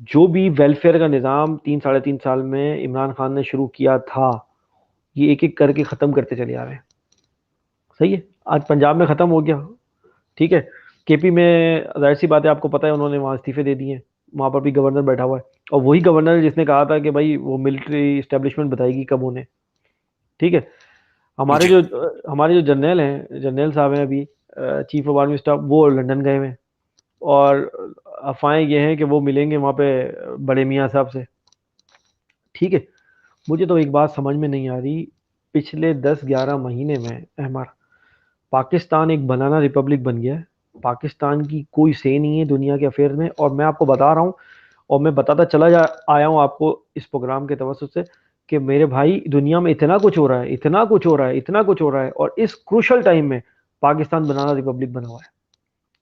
जो भी वेलफेयर का निज़ाम 3 साढ़े 3 साल में इमरान खान ने शुरू किया था, ये एक-एक करके ख़त्म करते चले आ रहे हैं। सही है? आज पंजाब में ख़त्म हो गया, ठीक है? केपी में ज़ाहिर-सी बात है आपको पता है उन्होंने वहाँ इस्तीफ़े दे दिए हैं। वहाँ पर भी गवर्नर बैठा हुआ है और वही गवर्नर है जिसने कहा था कि भाई वो मिलिट्री एस्टेब्लिशमेंट बताएगी कब उन्हें, ठीक है? जी। हमारे जो जर्नल हैं, जर्नल साहब हैं अभी चीफ ऑफ आर्मी स्टाफ वो लंदन गए हुए हैं और अफ़वाहें ये हैं कि वो मिलेंगे वहाँ पे बड़े मियाँ साहब से, ठीक है? मुझे तो एक बात समझ में नहीं आ रही, पिछले 10-11 महीने में अहमर पाकिस्तान एक बनाना रिपब्लिक बन गया है। पाकिस्तान की कोई से नहीं है दुनिया के अफेयर में और मैं आपको बता रहा हूँ और मैं बताता चला जा आया हूँ आपको इस प्रोग्राम के तवज्जुह से कि मेरे भाई दुनिया में इतना कुछ हो रहा है, इतना कुछ हो रहा है, इतना कुछ हो रहा है और इस क्रूशल टाइम में पाकिस्तान बनाना रिपब्लिक बना हुआ है।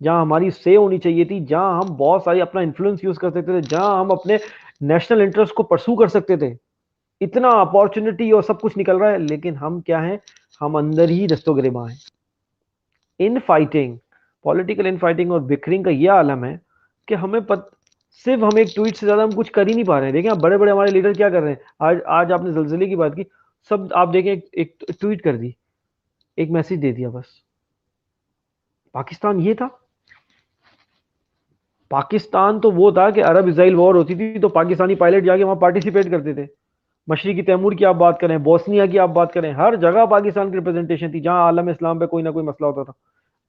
जहाँ हमारी से होनी चाहिए थी, जहाँ हम बहुत सारी अपना इन्फ्लुएंस यूज कर सकते थे, जहाँ हम अपने नेशनल इंटरेस्ट को परसू कर सकते थे, इतना अपॉर्चुनिटी और सब कुछ निकल रहा है लेकिन हम क्या हैं, हम अंदर ही दस्तों गिरेबां हैं। In fighting, political in fighting और बिखरिंग का यह आलम है कि सिर्फ हम एक ट्वीट से ज्यादा हम कुछ कर ही नहीं पा रहे हैं। देखें आप बड़े बड़े हमारे लीडर क्या कर रहे हैं। आज आज आपने जलजले की बात की, सब आप देखें एक ट्वीट कर दी, एक मैसेज दे दिया बस। पाकिस्तान ये था, पाकिस्तान तो वो था कि अरब इसराइल वॉर होती थी तो पाकिस्तानी पायलट जाके वहां पार्टिसिपेट करते थे। मशरिकी तैमूर की आप बात करें, बोस्निया की आप बात करें, हर जगह पाकिस्तान की रिप्रेजेंटेशन थी जहां आलम इस्लाम पे कोई ना कोई मसला होता था।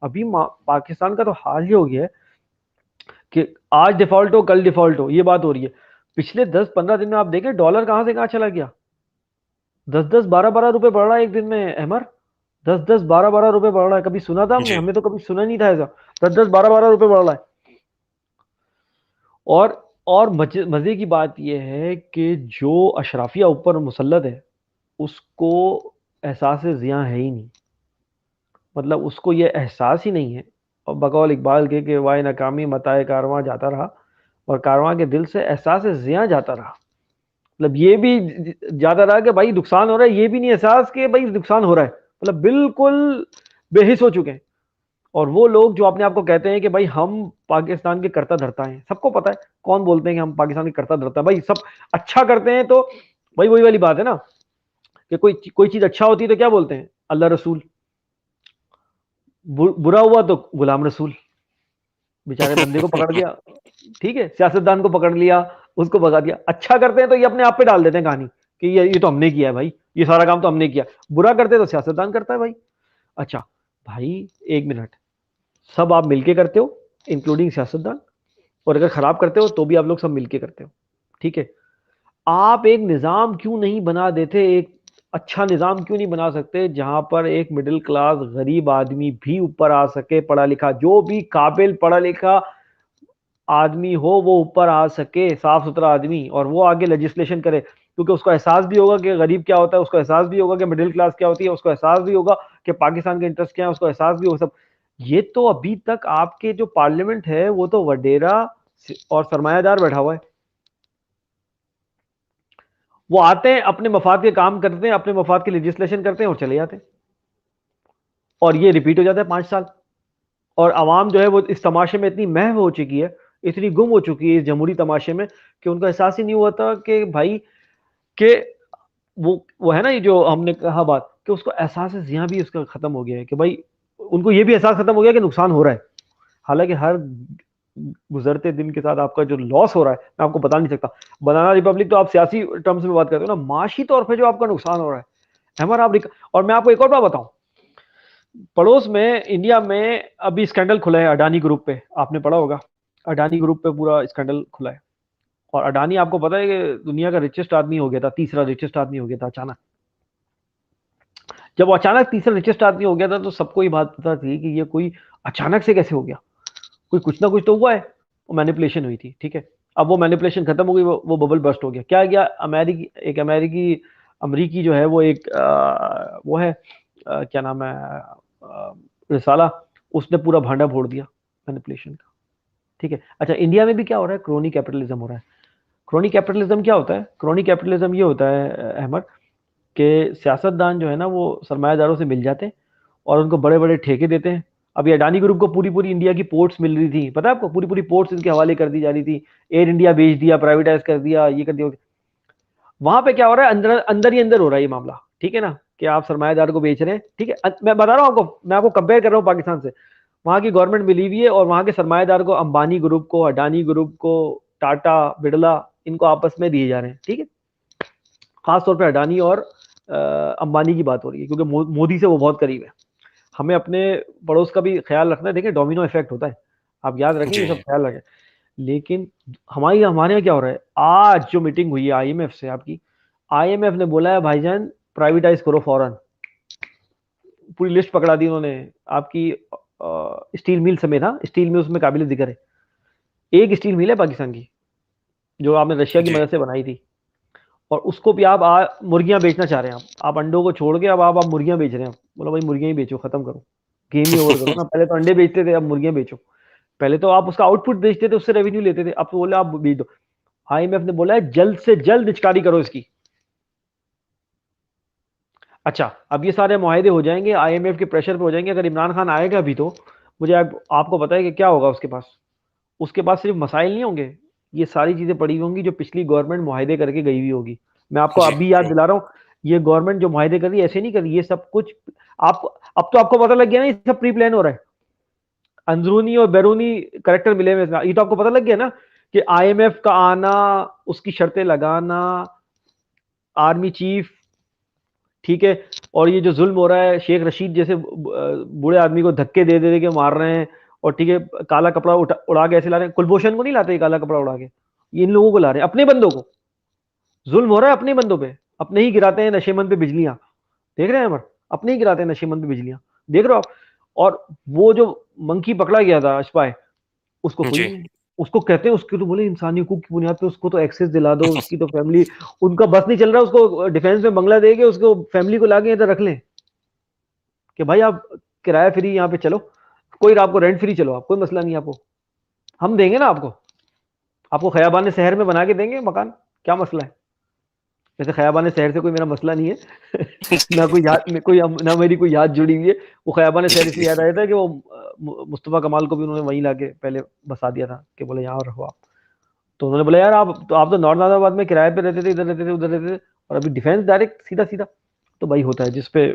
अभी पाकिस्तान का तो हाल ये हो गया है कि आज डिफॉल्ट हो कल डिफॉल्ट हो, ये बात हो रही है। पिछले 10-15 दिन में आप देखें डॉलर कहां से कहां चला गया। 10-10 12-12 रुपए बढ़ रहा है एक दिन में अहमर। 10-10 12-12 रुपए बढ़ रहा है। कभी सुना था हमने? जी। हमने तो कभी सुना नहीं था ऐसा। 10-10 12-12 रुपए बढ़ रहा है। और और मजे की बात यह है कि जो अशराफिया ऊपर मुसल्लत है उसको एहसास जिया है ही नहीं। मतलब उसको ये एहसास ही नहीं है। और बकौल इकबाल के कि वाह नाकामी मताए कारवां जाता रहा और कारवां के दिल से एहसास जिया जाता रहा। मतलब ये भी जाता रहा कि भाई नुकसान हो रहा है, ये भी नहीं एहसास कि भाई नुकसान हो रहा है। मतलब बिल्कुल बेहिस हो चुके हैं। और वो लोग जो अपने आप को कहते हैं कि भाई हम पाकिस्तान के करता धरता हैं, सबको पता है कौन बोलते हैं कि हम पाकिस्तान के करता धरता है। भाई सब अच्छा करते हैं तो भाई वही वाली बात है ना कि कोई कोई चीज अच्छा होती है तो क्या बोलते हैं, अल्लाह रसूल। बुरा हुआ तो गुलाम रसूल। बेचारे बंदे को पकड़ दिया, ठीक है, सियासतदान को पकड़ लिया, उसको भगा दिया। अच्छा करते हैं तो ये अपने आप पे डाल देते हैं कहानी कि ये तो हमने किया है भाई, ये सारा काम तो हमने किया। बुरा करते हैं तो सियासतदान करता है भाई। अच्छा भाई, एक मिनट, सब आप मिलके करते हो इंक्लूडिंग सियासतदान, और अगर खराब करते हो तो भी आप लोग सब मिलके करते हो, ठीक है। आप एक निज़ाम क्यों नहीं बना देते, एक अच्छा निज़ाम क्यों नहीं बना सकते जहां पर एक मिडिल क्लास गरीब आदमी भी ऊपर आ सके, पढ़ा लिखा जो भी काबिल पढ़ा लिखा आदमी हो वो ऊपर आ सके, साफ सुथरा आदमी, और वो आगे लेजिस्लेशन करे। क्योंकि उसको एहसास भी होगा कि गरीब क्या होता है, उसको एहसास भी होगा कि मिडिल क्लास क्या होती है, उसको एहसास भी होगा कि पाकिस्तान के इंटरेस्ट क्या है, उसको एहसास भी होगा सब। ये तो अभी तक आपके जो पार्लियामेंट है वो तो वडेरा और सरमायादार बैठा हुआ है। वो आते हैं अपने मफाद के काम करते हैं, अपने मफाद के लेजिस्लेशन करते हैं और चले जाते हैं। और ये रिपीट हो जाता है 5 साल। और आवाम जो है वो इस तमाशे में इतनी महव हो चुकी है, इतनी गुम हो चुकी है इस जमहूरी तमाशे में कि उनको एहसास ही नहीं हुआ था कि भाई के वो है ना, ये जो हमने कहा बात कि उसको एहसास जिया भी उसका खत्म हो गया है कि भाई उनको ये भी एहसास खत्म हो गया कि नुकसान हो रहा है। हालांकि हर गुजरते दिन के साथ आपका जो लॉस हो रहा है मैं आपको बता नहीं सकता। बनाना रिपब्लिक तो आप सियासी टर्म्स में बात करते हो ना, माशी तौर पे जो आपका नुकसान हो रहा है हमारा आप। और मैं आपको एक और बात बताऊं, पड़ोस में इंडिया में अभी स्कैंडल खुला है अडानी ग्रुप पे, आपने पढ़ा होगा। अडानी ग्रुप पे पूरा स्कैंडल खुला है। और अडानी आपको पता है कि दुनिया का रिचेस्ट आदमी हो गया था, तीसरा रिचेस्ट आदमी हो गया था अचानक। जब वो अचानक तीसरा रिचेस्ट आदमी हो गया था तो सबको ये बात पता थी कि ये कोई अचानक से कैसे हो गया, कोई कुछ ना कुछ तो हुआ है। वो मैनिपुलेशन हुई थी, ठीक है। अब वो मैनिपुलेशन खत्म हो गई, वो बबल बस्ट हो गया। क्या गया, अमेरिकी एक अमरीकी जो है वो एक वो है क्या नाम है रिसाला, उसने पूरा भांडा फोड़ दिया मैनिपुलेशन का, ठीक है। अच्छा, इंडिया में भी क्या हो रहा है, क्रोनी कैपिटलिज्म हो रहा है। क्रोनी कैपिटलिज्म क्या होता है, क्रोनी कैपिटलिज्म ये होता है अहमद, कि सियासतदान जो है ना वो सरमायादारों से मिल जाते हैं और उनको बड़े बड़े ठेके देते हैं। अभी अडानी ग्रुप को पूरी पूरी इंडिया की पोर्ट्स मिल रही थी, पता है आपको, पूरी पूरी पोर्ट्स इनके हवाले कर दी जा रही थी। एयर इंडिया बेच दिया, प्राइवेटाइज कर दिया, ये कर दिया। वहां पे क्या हो रहा है, अंदर अंदर ही अंदर हो रहा है ये मामला, ठीक है ना, कि आप सरमायादार को बेच रहे हैं, ठीक है। मैं बता रहा हूँ आपको, मैं आपको कंपेयर कर रहा हूँ पाकिस्तान से। वहां की गवर्नमेंट मिली हुई है और वहां के सरमायादार को, अंबानी ग्रुप को, अडानी ग्रुप को, टाटा, बिरला, इनको आपस में दिए जा रहे हैं, ठीक है। खासतौर पर अडानी और अंबानी की बात हो रही है क्योंकि मोदी से वो बहुत करीब है। हमें अपने पड़ोस का भी ख्याल रखना है, देखिए डोमिनो इफेक्ट होता है, आप याद रखें, ये जी। सब ख्याल रखें। लेकिन हमारे यहाँ क्या हो रहा है, आज जो मीटिंग हुई है आईएमएफ से आपकी, आईएमएफ ने बोला है भाईजान प्राइवेटाइज करो फौरन। पूरी लिस्ट पकड़ा दी उन्होंने आपकी, स्टील मिल समेत। हाँ, स्टील मिल उसमें काबिल जिक्र है। एक स्टील मिल है पाकिस्तान की जो आपने रशिया की जी। मदद से बनाई थी, और उसको भी आप मुर्गियां बेचना चाह रहे हैं। आप अंडों को छोड़ के अब आप मुर्गियां बेच रहे हैं। बोलो भाई मुर्गियां ही बेचो, खत्म करो, गेम ही ओवर करो ना। पहले तो अंडे बेचते थे, अब मुर्गियां बेचो। पहले तो आप उसका आउटपुट बेचते थे, उससे रेवेन्यू लेते थे, अब तो बोले आप बेच दो। आईएमएफ ने बोला है जल्द से जल्द निष्कारी करो इसकी। अच्छा, अब ये सारे मुआहदे हो जाएंगे, आईएमएफ के प्रेशर पे हो जाएंगे। अगर इमरान खान आएगा भी तो मुझे आपको पता है कि क्या होगा उसके पास। उसके पास सिर्फ मसाइल नहीं होंगे, ये सारी चीजें पड़ी होंगी जो पिछली गवर्नमेंट मुआहदे करके गई हुई होगी। मैं आपको जी। अभी याद दिला रहा हूँ, ये गवर्नमेंट जो मुआहदे कर रही है ऐसे नहीं कर रही, ये सब कुछ आप, अब तो आपको पता लग गया ना ये सब प्री प्लान हो रहा है। अंदरूनी और बैरूनी करेक्टर मिले हुए हैं। ये तो आपको पता लग गया ना कि आईएमएफ का आना, उसकी शर्तें लगाना, आर्मी चीफ, ठीक है। और ये जो जुल्म हो रहा है, शेख रशीद जैसे बूढ़े आदमी को धक्के दे दे के मार रहे हैं, और ठीक है काला कपड़ा उड़ा के ऐसे ला रहे हैं। कुलभूषण को नहीं लाते काला कपड़ा उड़ा के, ये इन लोगों को ला रहे हैं, अपने बंदों को। जुल्म हो रहा है अपने बंदों पे, अपने ही गिराते हैं नशेमंद पे बिजलियां, देख रहे हैं अमर, अपने ही गिराते हैं नशेमंद पे बिजलियां, देख रहे हो आप। और वो जो मंकी पकड़ा गया था स्पाई, उसको कोई जी। नहीं, उसको कहते हैं, उसके तो बोले इंसानी हकूक की बुनियाद पे उसको तो एक्सेस दिला दो, उसकी तो फैमिली, उनका बस नहीं चल रहा, उसको डिफेंस में बंगला देके उसको फैमिली को लाके इधर रख लें कि भाई आप किराया फ्री यहाँ पे चलो, कोई आपको रेंट फ्री चलो, आप कोई मसला नहीं, आपको हम देंगे ना, आपको आपको खयाबान शहर में बना के देंगे मकान, क्या मसला है। वैसे खयाबान शहर से कोई मेरा मसला नहीं है ना कोई याद, ना मेरी कोई याद जुड़ी हुई है। वो खयाबान शहर इसलिए याद आया था कि वो मुस्तफा कमाल को भी उन्होंने वहीं लाके पहले बसा दिया था कि बोले यहाँ रहो आप। तो उन्होंने बोला यार आप तो नॉर्थ नाजाबाद में किराए पे रहते थे, इधर रहते थे, उधर रहते थे, और अभी डिफेंस डायरेक्ट सीधा सीधा। तो भाई होता है, जिसपे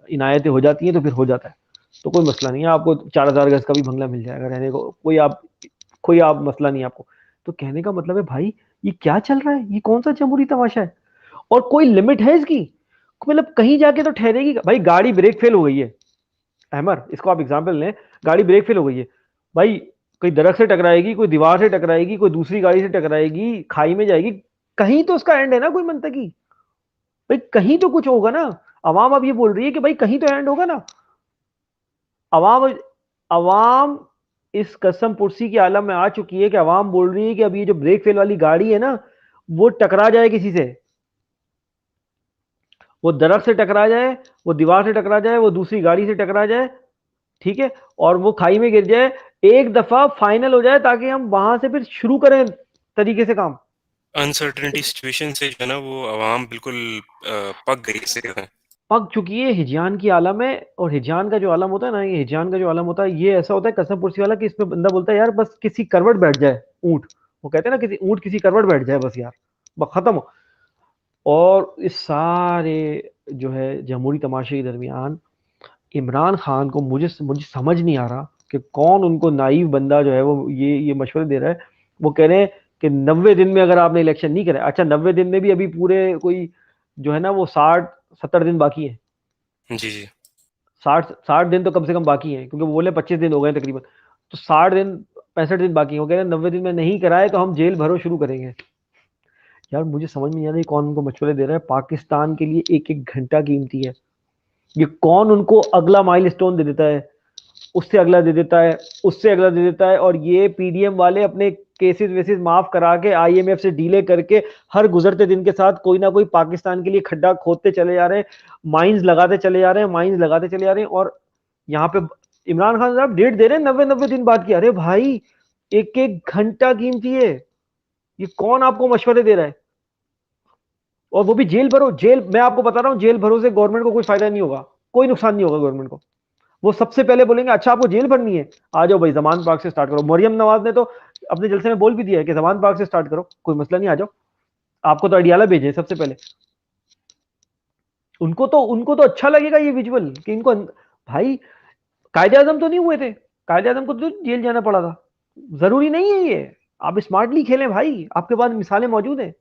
इनायतें हो जाती हैं तो फिर हो जाता है। तो कोई मसला नहीं है, आपको 4,000 गज का भी बंगला मिल जाएगा रहने को, कोई आप मसला नहीं है आपको। तो कहने का मतलब है भाई, ये क्या चल रहा है, ये कौन सा जमहूरी तमाशा है, और कोई लिमिट है इसकी। मतलब कहीं जाके तो ठहरेगी भाई। गाड़ी ब्रेक फेल हो गई है अहमर, इसको आप एग्जाम्पल लें, गाड़ी ब्रेक फेल हो गई है भाई, कोई दरख्त से टकराएगी, कोई दीवार से टकराएगी, कोई दूसरी गाड़ी से टकराएगी, खाई में जाएगी, कहीं तो उसका एंड है ना, कोई मंतकी, भाई कहीं तो कुछ होगा ना। अवाम अब ये बोल रही है कि भाई कहीं तो एंड होगा ना। अवाम अवाम इस कसम पुरसी की आलम में आ चुकी है कि अवाम बोल रही है कि अब ये जो ब्रेक फेल वाली गाड़ी है ना, वो टकरा जाए किसी से, वो दरख्त से टकरा जाए, वो दीवार से टकरा जाए, वो दूसरी गाड़ी से टकरा जाए, ठीक है, और वो खाई में गिर जाए, एक दफा फाइनल हो जाए, ताकि हम वहां से फिर शुरू करें तरीके से काम। अनसर्टेनिटी सिचुएशन से जो है ना वो आवाम बिल्कुल पक गई से है। पक चुकी है, हिजान की आलम है। और हिजान का जो आलम होता है ना, ये हिजान का जो आलम होता है, ये ऐसा होता है कसम पुरसी वाला कि इसमें बंदा बोलता है यार बस किसी करवट बैठ जाए ऊंट, वो कहते हैं ना किसी ऊंट किसी करवट बैठ जाए बस यार, बस खत्म हो। और इस सारे जो है जमहूरी तमाशे के दरमियान इमरान खान को मुझे मुझे समझ नहीं आ रहा कि कौन उनको नाइव बंदा जो है वो ये मशवरे दे रहा है। वो कह रहे हैं कि 90 दिन में अगर आपने इलेक्शन नहीं करे, अच्छा 90 दिन में भी अभी पूरे कोई जो है ना वो 60-70 दिन बाकी है। जी, जी। 60 60 दिन तो कम से कम बाकी है, क्योंकि वो बोले 25 दिन हो गए तकरीबन। तो 60 दिन 65 दिन बाकी है। वो कह रहे हैं 90 दिन में नहीं कराए तो हम जेल भरो शुरू करेंगे। यार मुझे समझ में नहीं आ रहा, ये कौन उनको मशवरे दे रहा है। पाकिस्तान के लिए एक एक घंटा कीमती है। ये कौन उनको अगला माइलस्टोन दे देता है, उससे अगला दे देता है, उससे अगला दे देता है, और ये पीडीएम वाले अपने केसेस वेसेस माफ करा के आईएमएफ से डीले करके हर गुजरते दिन के साथ कोई ना कोई पाकिस्तान के लिए खड्डा खोदते चले जा रहे हैं, माइंस लगाते चले जा रहे हैं, माइंस लगाते चले जा रहे हैं। और यहाँ पे इमरान खान साहब डेट दे रहे हैं 90 90 दिन बाद की। अरे भाई, एक एक घंटा कीमती है। ये कौन आपको मशवरे दे रहा है? और वो भी जेल भरो। जेल, मैं आपको बता रहा हूँ, जेल भरो से गवर्नमेंट को कोई फायदा नहीं होगा, कोई नुकसान नहीं होगा गवर्नमेंट को। वो सबसे पहले बोलेंगे अच्छा आपको जेल भरनी है, आ जाओ भाई जमान पार्क से स्टार्ट करो। मरियम नवाज ने तो अपने जलसे में बोल भी दिया है कि जमान पार्क से स्टार्ट करो, कोई मसला नहीं, आ जाओ। आपको तो अडियाला भेजे सबसे पहले। उनको तो अच्छा लगेगा ये विजुअल कि इनको भाई कायदे आजम तो नहीं हुए थे, कायदे आजम को तो जेल जाना पड़ा था। जरूरी नहीं है ये। आप स्मार्टली खेलें भाई, आपके पास मिसालें मौजूद हैं,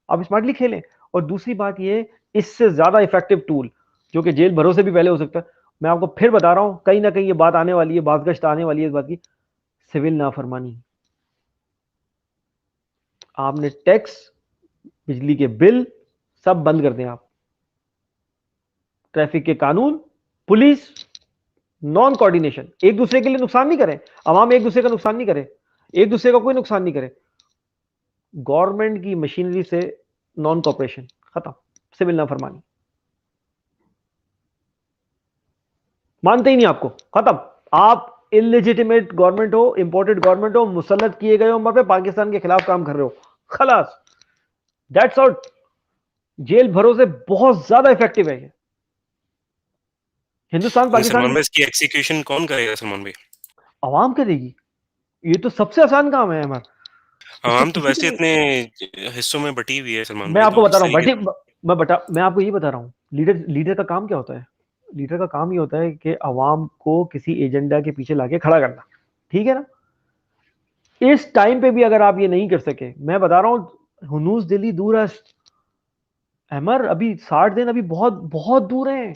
आप स्मार्टली खेलें। और दूसरी बात ये, इससे ज्यादा इफेक्टिव टूल जो कि जेल भरोसे भी पहले हो सकता है, मैं आपको फिर बता रहा हूं, कहीं ना कहीं ये बात आने वाली है, बातगश्त आने वाली है इस बात की। सिविल नाफरमानी। आपने टैक्स, बिजली के बिल सब बंद कर दें आप। ट्रैफिक के कानून, पुलिस, नॉन कोऑर्डिनेशन, एक दूसरे के लिए नुकसान नहीं करें, आवाम एक दूसरे का नुकसान नहीं करे, एक दूसरे का कोई नुकसान नहीं करे। गवर्नमेंट की मशीनरी से नॉन कॉपरेशन खत्म। सिविल नाफरमानी मानते ही नहीं आपको, खत्म। आप इलेजिटिमेट गवर्नमेंट हो, इंपोर्टेड गवर्नमेंट हो, मुसल्लत किए गए हो वहां पे, पाकिस्तान के खिलाफ काम कर रहे हो, खलास, दैट्स आउट। जेल भरोसे बहुत ज्यादा इफेक्टिव है ये। हिंदुस्तान लेकिन पाकिस्तान सलमान की भाई, इसकी एग्जीक्यूशन कौन करेगा सलमान भाई? आवाम करेगी। ये तो सबसे आसान काम है हमारा, इसको आवाम तो किसी वैसे को। इतने हिस्सों में बटी हुई है सलमान मैं भाई, आपको तो बता किस रहा हूँ तरीके बटे, से? मैं आपको यही बता रहा हूँ। लीडर लीडर का काम क्या होता है? लीडर का काम ये होता है कि अवाम को किसी एजेंडा के पीछे लाके खड़ा करना, ठीक है ना? इस टाइम पे भी अगर आप ये नहीं कर सके, मैं बता रहा हूँ, हुनूस दिल्ली दूर है अहमर, अभी 60 दिन अभी बहुत बहुत दूर है।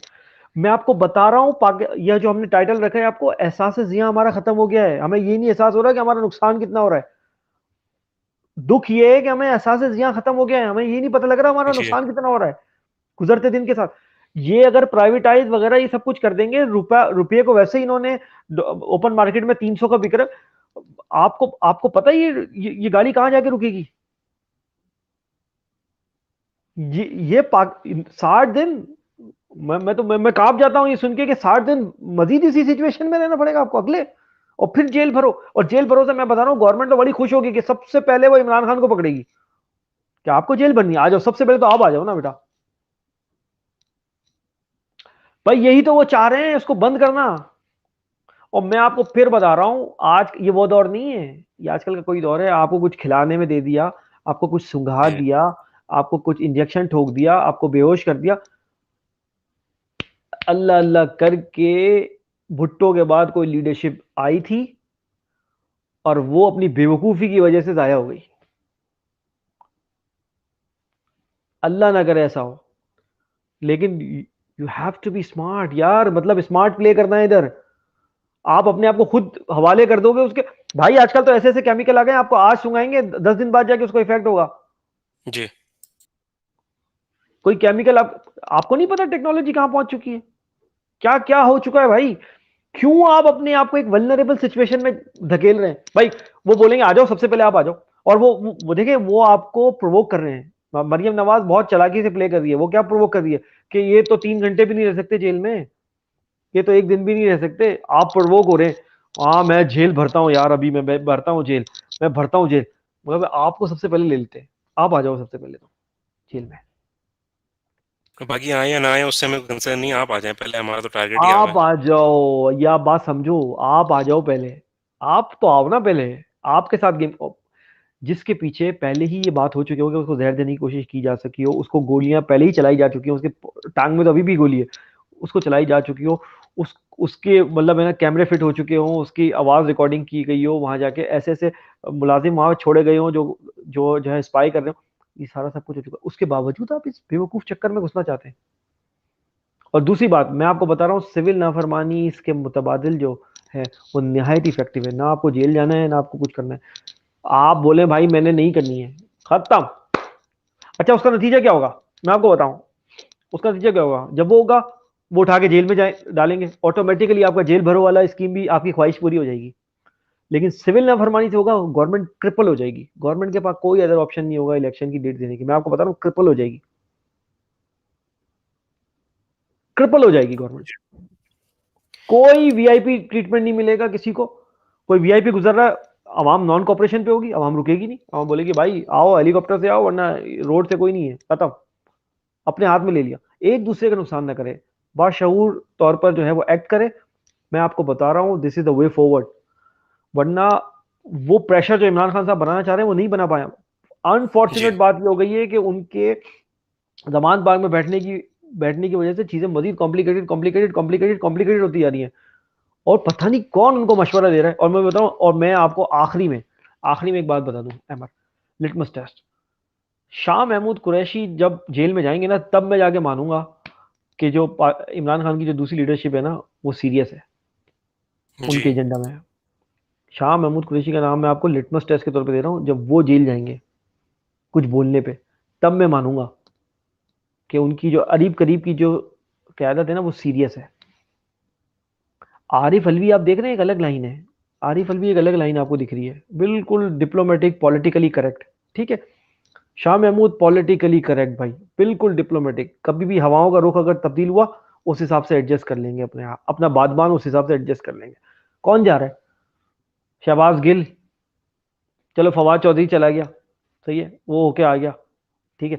मैं आपको बता रहा हूँ, यह जो हमने टाइटल रखा है आपको, एहसास जिया हमारा खत्म हो गया है। हमें ये नहीं एहसास हो रहा है कि हमारा नुकसान कितना हो रहा है। दुख ये है कि हमें एहसास जिया खत्म हो गया है, हमें ये नहीं पता लग रहा हमारा जी। नुकसान कितना हो रहा है गुजरते दिन के साथ। ये अगर प्राइवेटाइज वगैरह ये सब कुछ कर देंगे, रुपये को वैसे ही इन्होंने ओपन मार्केट में 300 का बिक रहा। आपको आपको पता है ये गाड़ी कहां जाके रुकेगी? ये 60 दिन, मैं कांप जाता हूं ये सुन के कि 60 दिन मजीद इसी सिचुएशन में रहना पड़ेगा आपको अगले। और फिर जेल भरो। और जेल भरो से मैं बता रहा हूं, गवर्नमेंट तो बड़ी खुश होगी कि सबसे पहले वो इमरान खान को पकड़ेगी कि आपको जेल भरनी है, आ जाओ सबसे पहले, तो आप आ जाओ ना बेटा। भाई यही तो वो चाह रहे हैं, इसको बंद करना। और मैं आपको फिर बता रहा हूं, आज ये वो दौर नहीं है, ये आजकल का कोई दौर है। आपको कुछ खिलाने में दे दिया, आपको कुछ सुंघा जी। दिया, आपको कुछ इंजेक्शन ठोक दिया, आपको बेहोश कर दिया, अल्लाह अल्लाह करके भुट्टो के बाद कोई लीडरशिप आई थी और वो अपनी बेवकूफी की वजह से जाया हो गई। अल्लाह ना करे ऐसा हो। लेकिन you have to be smart यार, मतलब स्मार्ट प्ले करना है इधर। आप अपने आप को खुद हवाले कर दोगे उसके। भाई आजकल तो ऐसे ऐसे केमिकल आ गए, आपको आज सुंघाएंगे 10 दिन बाद जाके उसको इफेक्ट होगा। जी। कोई केमिकल आपको नहीं पता टेक्नोलॉजी कहां पहुंच चुकी है, क्या क्या हो चुका है भाई। क्यों आप अपने आप को एक वल्नरेबल सिचुएशन में धकेल रहे हैं भाई? वो बोलेंगे आ जाओ सबसे पहले आप आ जाओ, और वो देखिए वो आपको प्रोवोक कर रहे हैं। मरियम नवाज बहुत चालाकी से प्ले कर रही है। वो क्या प्रोवोक कर रही है कि ये तो 3 घंटे भी नहीं रह सकते जेल में, ये तो एक दिन भी नहीं रह सकते। आप प्रोवोक हो रहे हैं, हाँ मैं जेल भरता हूँ यार, अभी मैं भरता हूँ जेल, मैं भरता हूँ जेल। मतलब आपको सबसे पहले ले लेते हैं, आप आ जाओ सबसे पहले तो जेल में। तो बाकी आए या ना आए उससे हमें कंसर्न नहीं, आप आ जाएं पहले, हमारा तो टारगेट ही आप आप है। आ जाओ, या बात समझो, आप आ जाओ पहले। आप तो आओ ना पहले, आपके साथ गेम। जिसके पीछे पहले ही ये बात हो चुकी हो कि उसको जहर देने की कोशिश की जा सकी हो, उसको गोलियां पहले ही चलाई जा चुकी हो, उसके टांग में तो अभी भी गोली है, उसको चलाई जा चुकी हो, उसके मतलब है ना कैमरे फिट हो चुके हों, उसकी आवाज़ रिकॉर्डिंग की गई हो, वहाँ जाके ऐसे ऐसे मुलाजिम वहाँ छोड़े गए हों जो है स्पाई कर रहे हो, ये सारा सब कुछ हो चुका है। उसके बावजूद आप इस बेवकूफ़ चक्कर में घुसना चाहते हैं। और दूसरी बात मैं आपको बता रहा हूँ, सिविल नाफरमानी इसके मुतबादिल जो है वो नहायत इफेक्टिव है। ना आपको जेल जाना है ना आपको कुछ करना है, आप बोले भाई मैंने नहीं करनी है, खत्म। अच्छा उसका नतीजा क्या होगा मैं आपको बताऊं, उसका नतीजा क्या होगा, जब वो होगा वो उठा के जेल में जाए डालेंगे, ऑटोमेटिकली आपका जेल भरो वाला स्कीम भी आपकी ख्वाहिश पूरी हो जाएगी। लेकिन सिविल नाफरमानी से होगा, गवर्नमेंट क्रिपल हो जाएगी, गवर्नमेंट के पास कोई अदर ऑप्शन नहीं होगा इलेक्शन की डेट देने की, मैं आपको बता रहा हूँ क्रिपल हो जाएगी, क्रिपल हो जाएगी गवर्नमेंट। कोई वीआईपी ट्रीटमेंट नहीं मिलेगा किसी को, कोई वीआईपी गुजर रहा है, आवाम नॉन कॉपरेशन पे होगी, आवाम रुकेगी नहीं, आवाम बोलेगी भाई आओ हेलीकॉप्टर से आओ वरना रोड से कोई नहीं है, खत्म, अपने हाथ में ले लिया। एक दूसरे का नुकसान ना करे, बाशऊर तौर पर जो है वो एक्ट करे। मैं आपको बता रहा हूँ this is the way forward, वरना वो प्रेशर जो इमरान खान साहब बनाना चाह रहे हैं वो नहीं बना पाया। जी, अनफॉर्चुनेट बात ये हो गई है कि उनके जमान बाग में बैठने की वजह से चीजें मजीद कॉम्प्लिकेटेड कॉम्प्लिकेटेड कॉम्प्लिकेटेड कॉम्प्लिकेटेड होती जा रही हैं, और पता नहीं कौन उनको मशवरा दे रहा है। और मैं बताऊं, और मैं आपको आखिरी में एक बात बता दूं अहमद, लिटमस टेस्ट, शाह महमूद कुरैशी जब जेल में जाएंगे ना तब मैं जाके मानूंगा कि जो इमरान खान की जो दूसरी लीडरशिप है ना वो सीरियस है, जी, उनके एजेंडा में है। शाह महमूद कुरैशी का नाम मैं आपको लिटमस टेस्ट के तौर पे दे रहा हूँ, जब वो जेल जाएंगे कुछ बोलने पे तब मैं मानूंगा कि उनकी जो करीब करीब की जो क्यादत है ना वो सीरियस है। आरिफ अलवी आप देख रहे हैं, एक अलग लाइन है, आरिफ अलवी एक अलग लाइन आपको दिख रही है, बिल्कुल डिप्लोमेटिक पॉलिटिकली करेक्ट, ठीक है। शाह महमूद पॉलिटिकली करेक्ट भाई, बिल्कुल डिप्लोमेटिक, कभी भी हवाओं का रुख अगर तब्दील हुआ उस हिसाब से एडजस्ट कर लेंगे, अपने आप अपना बादबान उस हिसाब से एडजस्ट कर लेंगे। कौन जा रहा है, शहबाज गिल, चलो फवाद चौधरी चला गया, सही है वो होके आ गया, ठीक है,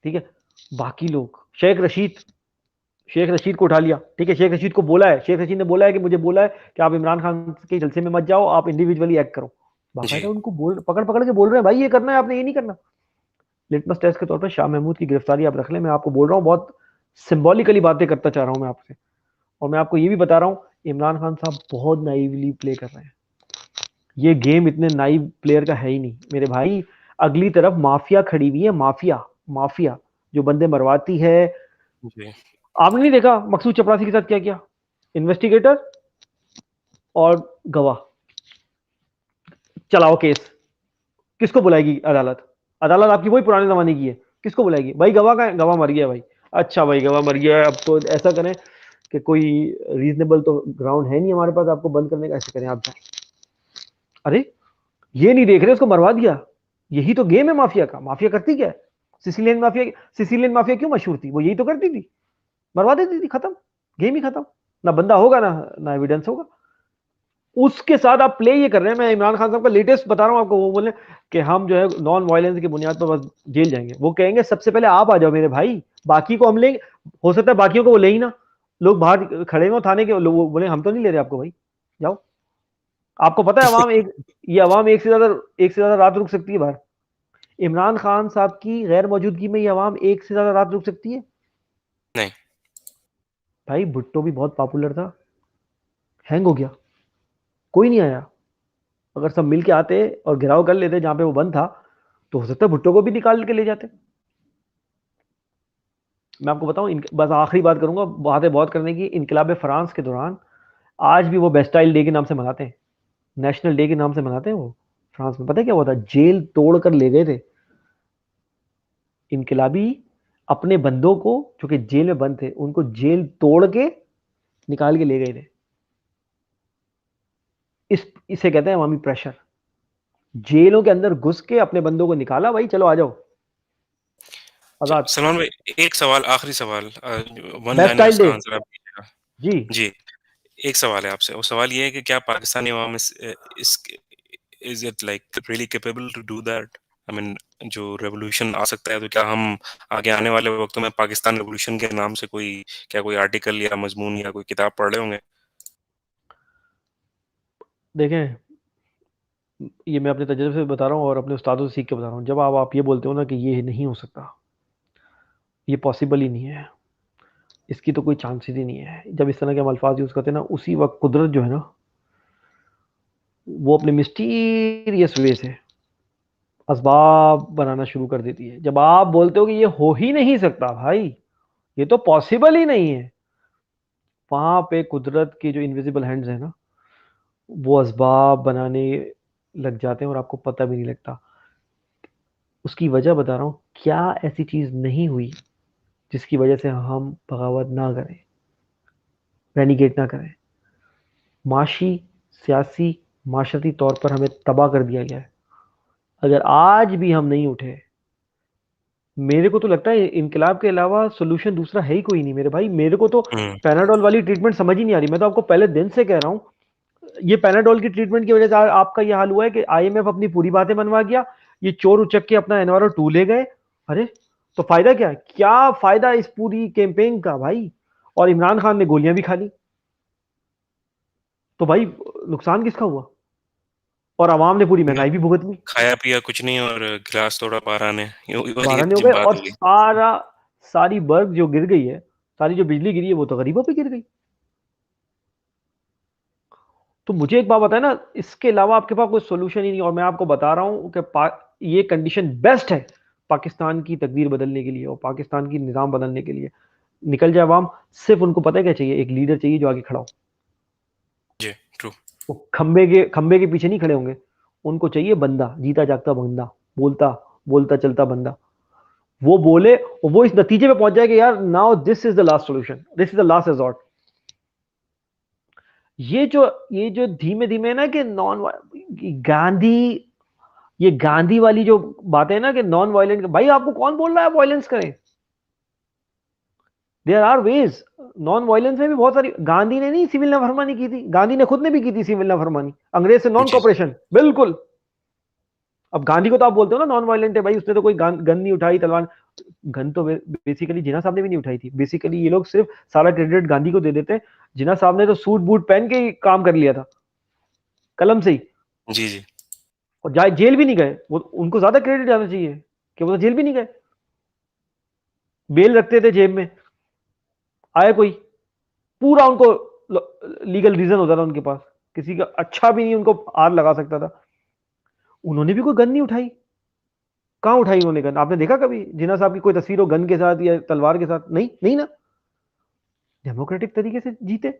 ठीक है। बाकी लोग, शेख रशीद को उठा लिया, ठीक है, शेख रशीद को बोला है, शेख रशीद ने बोला है कि मुझे बोला है कि आप इमरान खान के जलसे में मत जाओ, आप इंडिविजुअली एक्ट करो, बाकायदा जी, उनको बोल पकड़ पकड़ के बोल रहे हैं भाई ये करना है आपने, ये नहीं करना। लिटमस टेस्ट के तौर पर शाह महमूद की गिरफ्तारी आप रख लें, मैं आपको बोल रहा हूँ बहुत सिंबॉलिकली बातें करता चाह रहा हूँ मैं आपसे। और मैं आपको ये भी बता रहा हूँ इमरान खान साहब बहुत नाइवली प्ले कर रहे हैं, ये गेम इतने नाइव प्लेयर का है ही नहीं मेरे भाई। अगली तरफ माफिया खड़ी हुई है, माफिया, माफिया जो बंदे मरवाती है। जी, आपने नहीं देखा मकसूद चपरासी के साथ क्या किया, इन्वेस्टिगेटर और गवाह, चलाओ केस, किसको बुलाएगी अदालत, अदालत आपकी वही पुराने जमाने की है, किसको बुलाएगी भाई, गवाह का है, गवाह मर गया भाई, अच्छा भाई गवाह मर गया है, अब तो ऐसा करें कि कोई रीजनेबल तो ग्राउंड है नहीं हमारे पास आपको बंद करने का, ऐसे करें आप जाए। अरे ये नहीं देख रहे उसको मरवा दिया, यही तो गेम है माफिया का। माफिया करती क्या है, सिसिलियन माफिया क्यों मशहूर थी, वो यही तो करती थी, मरवा देती थी, खत्म, गेम ही खत्म, ना बंदा होगा ना एविडेंस होगा। उसके साथ आप प्ले ये कर रहे हैं, मैं इमरान खान साहब का लेटेस्ट बता रहा हूं आपको, वो बोले कि हम जो है नॉन वायलेंस की बुनियाद पर बस जेल जाएंगे, वो कहेंगे सबसे पहले आप आ जाओ मेरे भाई, बाकी को हम लेंगे, हो सकता है बाकियों को वो ले ही ना, लोग बाहर खड़े हो थाने के, लोग बोले हम तो नहीं ले रहे आपको भाई, जाओ। आपको पता है अवाम एक, ये अवाम एक से ज्यादा रात रुक सकती है बाहर, इमरान खान साहब की गैर मौजूदगी में ये अवाम एक से ज्यादा रात रुक सकती है। नहीं, भाई भुट्टो भी बहुत पॉपुलर था, हैंग हो गया, कोई नहीं आया, अगर सब मिल के आते और घेराव कर लेते जहां पे वो बंद था तो हो सकता है भुट्टो को भी निकाल के ले जाते। मैं आपको बताऊं बस आखिरी बात करूंगा, बातें बहुत करने की, इनकलाब फ्रांस के दौरान आज भी वो बेस्टाइल डे के नाम से मनाते हैं, नेशनल डे के नाम से मनाते हैं वो, फ्रांस में पता है क्या हुआ था, जेल तोड़ कर ले गए थे इनकलाबी, अपने बंदों को जो कि जेल में बंद थे उनको जेल तोड़ के निकाल के ले गए थे। इसे कहते हैं अवामी प्रेशर, जेलों के अंदर घुस के अपने बंदों को निकाला, भाई चलो आ जाओ जी। आजाद। सलमान भाई, एक सवाल, आखिरी सवाल, वन लाइनर बेस्टाइल इसका डे, आंसर आप दीजिएगा। जी। जी, एक सवाल है आपसे, वो सवाल ये है कि क्या पाकिस्तानी अवाम इस is it like really capable to do that? I mean, जो रेवोल्यूशन आ सकता है, तो क्या हम आगे आने वाले वक्तों में पाकिस्तान रेवोल्यूशन के नाम से कोई आर्टिकल या मजमून या कोई किताब पढ़ रहे होंगे? देखें, ये मैं अपने तजुर्बे से बता रहा हूँ और अपने उस्तादों से सीख के बता रहा हूँ, जब आप ये बोलते हो ना कि ये नहीं हो सकता, ये पॉसिबल ही नहीं है, इसकी तो कोई चांसेस ही नहीं है। जब इस तरह के हम अल्फाज यूज़ करते हैं ना, उसी वक़्त कुदरत जो है ना, वो अपने मिस्टीरियस वे से असबाब बनाना शुरू कर देती है। जब आप बोलते हो कि ये हो ही नहीं सकता भाई, ये तो पॉसिबल ही नहीं है, वहाँ पे कुदरत की जो इनविजिबल हैंड्स है ना, वो असबाब बनाने लग जाते हैं और आपको पता भी नहीं लगता। उसकी वजह बता रहा हूँ, क्या ऐसी चीज़ नहीं हुई जिसकी वजह से हम बगावत ना करें, रेनिगेट ना करें। माशी, सियासी, माशरती तौर पर हमें तबाह कर दिया गया है। अगर आज भी हम नहीं उठे, मेरे को तो लगता है इनकलाब के अलावा सोल्यूशन दूसरा है ही कोई नहीं मेरे भाई। मेरे को तो हुँ। पैनाडोल वाली ट्रीटमेंट समझ ही नहीं आ रही। मैं तो आपको पहले दिन से कह रहा हूँ, ये पैनाडोल की ट्रीटमेंट की वजह से आपका ये हाल हुआ है कि आईएमएफ अपनी पूरी बातें मनवा गया, ये चोर उचक के अपना एनवारो टू ले गए। अरे, तो फायदा क्या है? क्या फायदा इस पूरी कैंपेन का भाई? और इमरान खान ने गोलियां भी खा ली, तो भाई नुकसान किसका हुआ? और आवाम ने पूरी ना महंगाई भी भुगत ली। खाया-पिया कुछ नहीं और गिलास तोड़ा 12 ने, ये 12 नहीं हो जो गए, बात और हो गई। सारी बर्ग जो गिर गई है, सारी जो बिजली गिरी है, वो तो गरीबों पे गिर गई। तो मुझे एक बात बताए ना, इसके अलावा आपके पास कोई सोल्यूशन ही नहीं। और मैं आपको बता रहा हूं कि ये कंडीशन बेस्ट है पाकिस्तान की तकदीर बदलने के लिए और पाकिस्तान की निज़ाम बदलने के लिए। निकल जाए अवाम, सिर्फ उनको पता है क्या चाहिए? एक लीडर चाहिए जो आगे खड़ा हो। जी, ट्रू। वो खंबे के पीछे नहीं खड़े होंगे, उनको चाहिए बंदा, जीता जागता बंदा, बोलता बोलता चलता बंदा। वो बोले और वो इस नतीजे पे पहुंच जाए कि यार, now this is the last solution, this is the last resort. ये जो ये जो धीमे धीमे ना कि नॉन गांधी ये गांधी वाली जो बातें है ना कि नॉन वायलेंट, भाई आपको कौन बोल रहा है वायलेंस करें? There are ways. Non violence में भी बहुत सारी, गांधी ने नहीं सिविल नाफरमानी की थी, गांधी ने खुद ने भी की थी सिविल नाफरमानी, अंग्रेज से नॉन जी, जी। कॉपरेशन, बिल्कुल। अब गांधी को तो आप बोलते हो ना नॉन वायलेंट है, भाई उसने तो कोई गन नहीं उठाई, तलवार। गन तो बेसिकली जिन्ना साहब ने भी नहीं उठाई थी। बेसिकली ये लोग सिर्फ सारा क्रेडिट गांधी को दे देते हैं। जिन्ना साहब ने तो सूट बूट पहन के ही काम कर लिया था, कलम से ही। जी, जी। और जाए जेल भी नहीं गए, वो उनको ज्यादा क्रेडिट जाना चाहिए कि वो तो जेल भी नहीं गए, बेल रखते थे जेब में। आए कोई, पूरा उनको लीगल रीजन होता था उनके पास, किसी का अच्छा भी नहीं उनको आर लगा सकता था। उन्होंने भी कोई गन नहीं उठाई। कहां उठाई उन्होंने गन? आपने देखा कभी जिन्ना साहब की कोई तस्वीर हो गन के साथ या तलवार के साथ? नहीं, नहीं ना। डेमोक्रेटिक तरीके से जीते,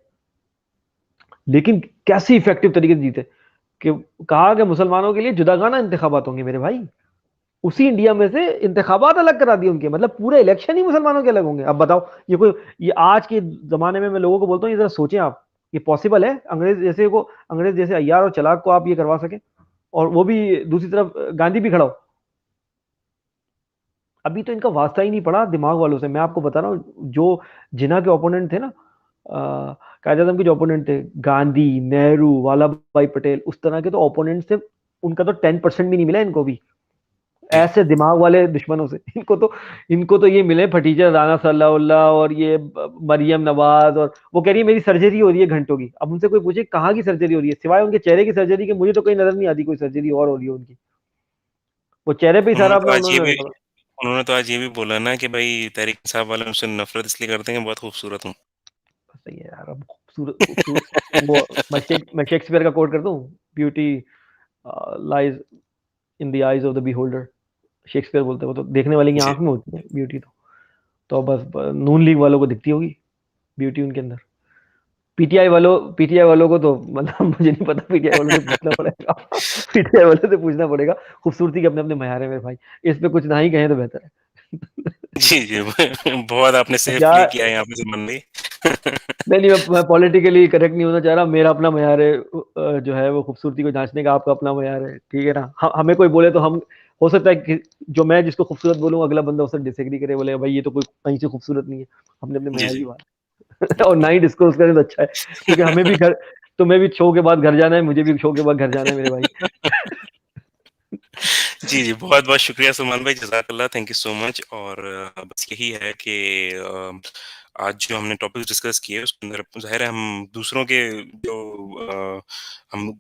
लेकिन कैसे इफेक्टिव तरीके से जीते कि कहा कि मुसलमानों के लिए जुदागाना इंतखाबात होंगे मेरे भाई। उसी इंडिया में से इंतखाबात अलग करा दिए उनके, मतलब पूरे इलेक्शन ही मुसलमानों के अलग होंगे। अब बताओ, ये आज के जमाने में मैं लोगों को बोलता हूँ, ये जरा सोचें आप, ये पॉसिबल है अंग्रेज जैसे अय्यार और चलाक को आप ये करवा सके? और वो भी दूसरी तरफ गांधी भी खड़ा हो। अभी तो इनका वास्ता ही नहीं पड़ा दिमाग वालों से। मैं आपको बता रहा हूँ, जो जिन्ना के ओपोनेंट थे ना, कायद आजम के जो ओपोनेंट थे, गांधी, नेहरू, वल्लभ भाई पटेल, उस तरह के तो ओपोनेंट से उनका तो 10% भी नहीं मिला इनको भी। जी। ऐसे दिमाग वाले दुश्मनों से इनको तो ये मिले फटीचर राना सल्लाउल्लाह और ये मरियम नवाज। और वो कह रही है मेरी सर्जरी हो रही है घंटों की। अब उनसे कोई पूछे कहाँ की सर्जरी हो रही है, सिवाय उनके चेहरे की सर्जरी के मुझे तो कहीं नजर नहीं आती कोई सर्जरी और हो रही है उनकी। वो चेहरे पे ही उन्होंने सारा तो अपना आज ये उन्होंने भी रखा था। उन्होंने तो आज ये भी बोला ना कि भई तहरीक इंसाफ वाले मुझसे नफ़रत इसलिए करते हैं कि बहुत खूबसूरत हूँ। सही है यार। अब खूबसूरत खूबसूरत वो, मैं शेक्सपियर का कोट कर दूं, beauty lies in the eyes of the beholder. Shakespeare बोलते हैं, वो तो देखने वाले की जी। आंख में होती है ब्यूटी। तो बस नून लीग वालों को दिखती होगी ब्यूटी उनके अंदर। पीटीआई वालों को तो मतलब मुझे नहीं पता, पीटीआई वालों से पूछना पड़ेगा। पीटीआई वालों से पूछना पड़ेगा। खूबसूरती के अपने अपने मयार है मेरे भाई, इस पे कुछ ना ही कहें तो बेहतर है। जी, जी। बहुत आपने सेफ क्या? प्ले किया है यहाँ पे ज़ुम्मन भाई। नहीं नहीं, मैं पॉलिटिकली करेक्ट नहीं होना चाह रहा। मेरा अपना मयार है, जो है वो खूबसूरती को जांचने का, आपका अपना मयार है, ठीक है ना? हमें कोई बोले तो हम, हो सकता है कि जो मैं जिसको खूबसूरत बोलूँ, अगला बंदा उससे डिसएग्री करे, बोले भाई ये तो कोई कहीं से खूबसूरत नहीं है। अपने अपने जी, मयार की जी। बात। और ना ही डिस्कस करें तो अच्छा है, क्योंकि हमें भी घर, तुम्हें भी शो के बाद घर जाना है, मुझे भी शो के बाद घर जाना है मेरे भाई। जी, जी। बहुत-बहुत शुक्रिया सलमान भाई, जज़ाकल्लाह, थैंक यू सो मच। और बस यही है कि आज जो हमने टॉपिक्स डिस्कस किए उसके अंदर ज़ाहिर है हम दूसरों के जो हम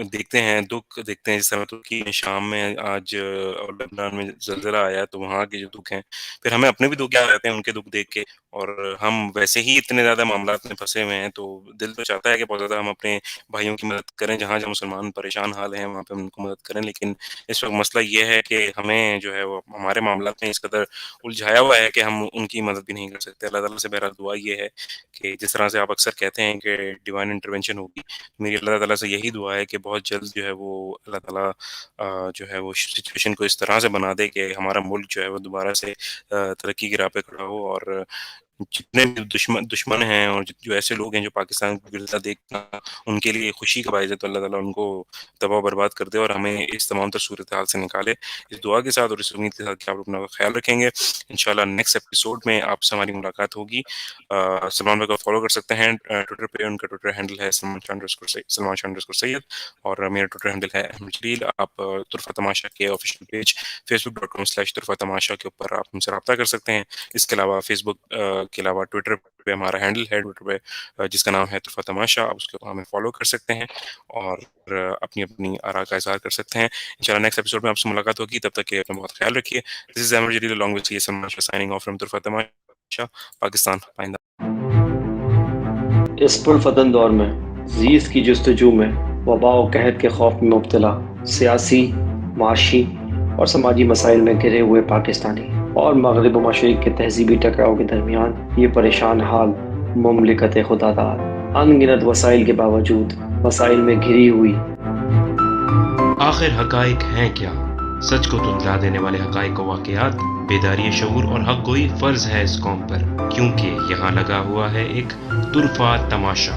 देखते हैं, दुःख देखते हैं, जिस तरह तुर्की में शाम में आज और लेबनान में ज़लज़ला आया तो वहाँ के जो दुःख हैं, फिर हमें अपने भी दुःख याद आते हैं उनके दुःख देख के। और हम वैसे ही इतने ज़्यादा मामलात में फँसे हुए हैं, तो दिल तो चाहता है कि बहुत ज़्यादा हम अपने भाइयों की मदद करें, जहाँ-जहाँ मुसलमान परेशान हाल हैं, वहाँ पे हम उनको मदद करें। लेकिन इस वक़्त मसला ये है कि हमें जो है वो हमारे मामलात में इस कदर उलझाया हुआ है कि हम उनकी मदद भी नहीं कर सकते। अल्लाह ताला से बहरहाल दुआ ये है कि जिस तरह से आप अक्सर कहते हैं कि डिवाइन इंटरवेंशन होगी, मेरी अल्लाह ताला से यही दुआ है कि बहुत जल्द जो है वो अल्लाह ताला जो है वो सिचुएशन को इस तरह से बना दे कि हमारा मुल्क जो है वो दोबारा से तरक्की की राह पे खड़ा हो, और जितने भी दुश्मन हैं और जो ऐसे लोग हैं जो पाकिस्तान को गिरता देखना उनके लिए खुशी का बाइस है, तो अल्लाह ताला उनको तबाह बर्बाद कर दे और हमें इस तमाम तर सूरत हाल से निकाले। इस दुआ के साथ और इस उम्मीद के साथ कि आप अपना ख्याल रखेंगे। इंशाल्लाह नेक्स्ट एपिसोड में आपसे हमारी मुलाकात होगी। सलमान भाई को फॉलो कर सकते हैं ट्विटर पे, उनका ट्विटर हैंडल है सलमान शाह अंडरस्कोर सैयद, और मेरा ट्विटर हैंडल है अहमद जलील। आप तुरफ़ा तमाशा के ऑफिशियल पेज facebook.com/तुरफ़ा तमाशा के ऊपर आप हमसे रब्ता कर सकते हैं। इसके अलावा फेसबुक के अलावा ट्विटर पे हमारा हैंडल है ट्विटर पे जिसका नाम है तुरफ़ा तमाशा, आप उसके हमें फॉलो कर सकते हैं और अपनी-अपनी आरा का इज़हार कर सकते हैं। इंशाल्लाह नेक्स्ट एपिसोड में आपसे मुलाकात होगी, तब तक के लिए अपना बहुत ख्याल रखिए। This is Ahmad Jalil along with Salman Shah signing off from Turfa Tamasha, Pakistan पाइंदा। इस पुरफ़तन दौर में ज़ीज़ की जस्तजू में वबा व कहत के खौफ में मुब्तला सियासी, माशी और समाजी मसाइल में घिरे हुए पाकिस्तानी और मगरिब व मशरिक़ के तहज़ीबी टकराव के दरमियान ये परेशान हाल मुमलिकत खुदादाद अनगिनत वसाइल के बावजूद मसाइल में घिरी हुई। आखिर हकाइक हैं क्या? सच को तुतला देने वाले हकाइक व वाक़यात, बेदारी शऊर और हक गोई फ़र्ज़ है इस कौम पर, क्योंकि यहाँ लगा हुआ है एक तुरफ़ा तमाशा।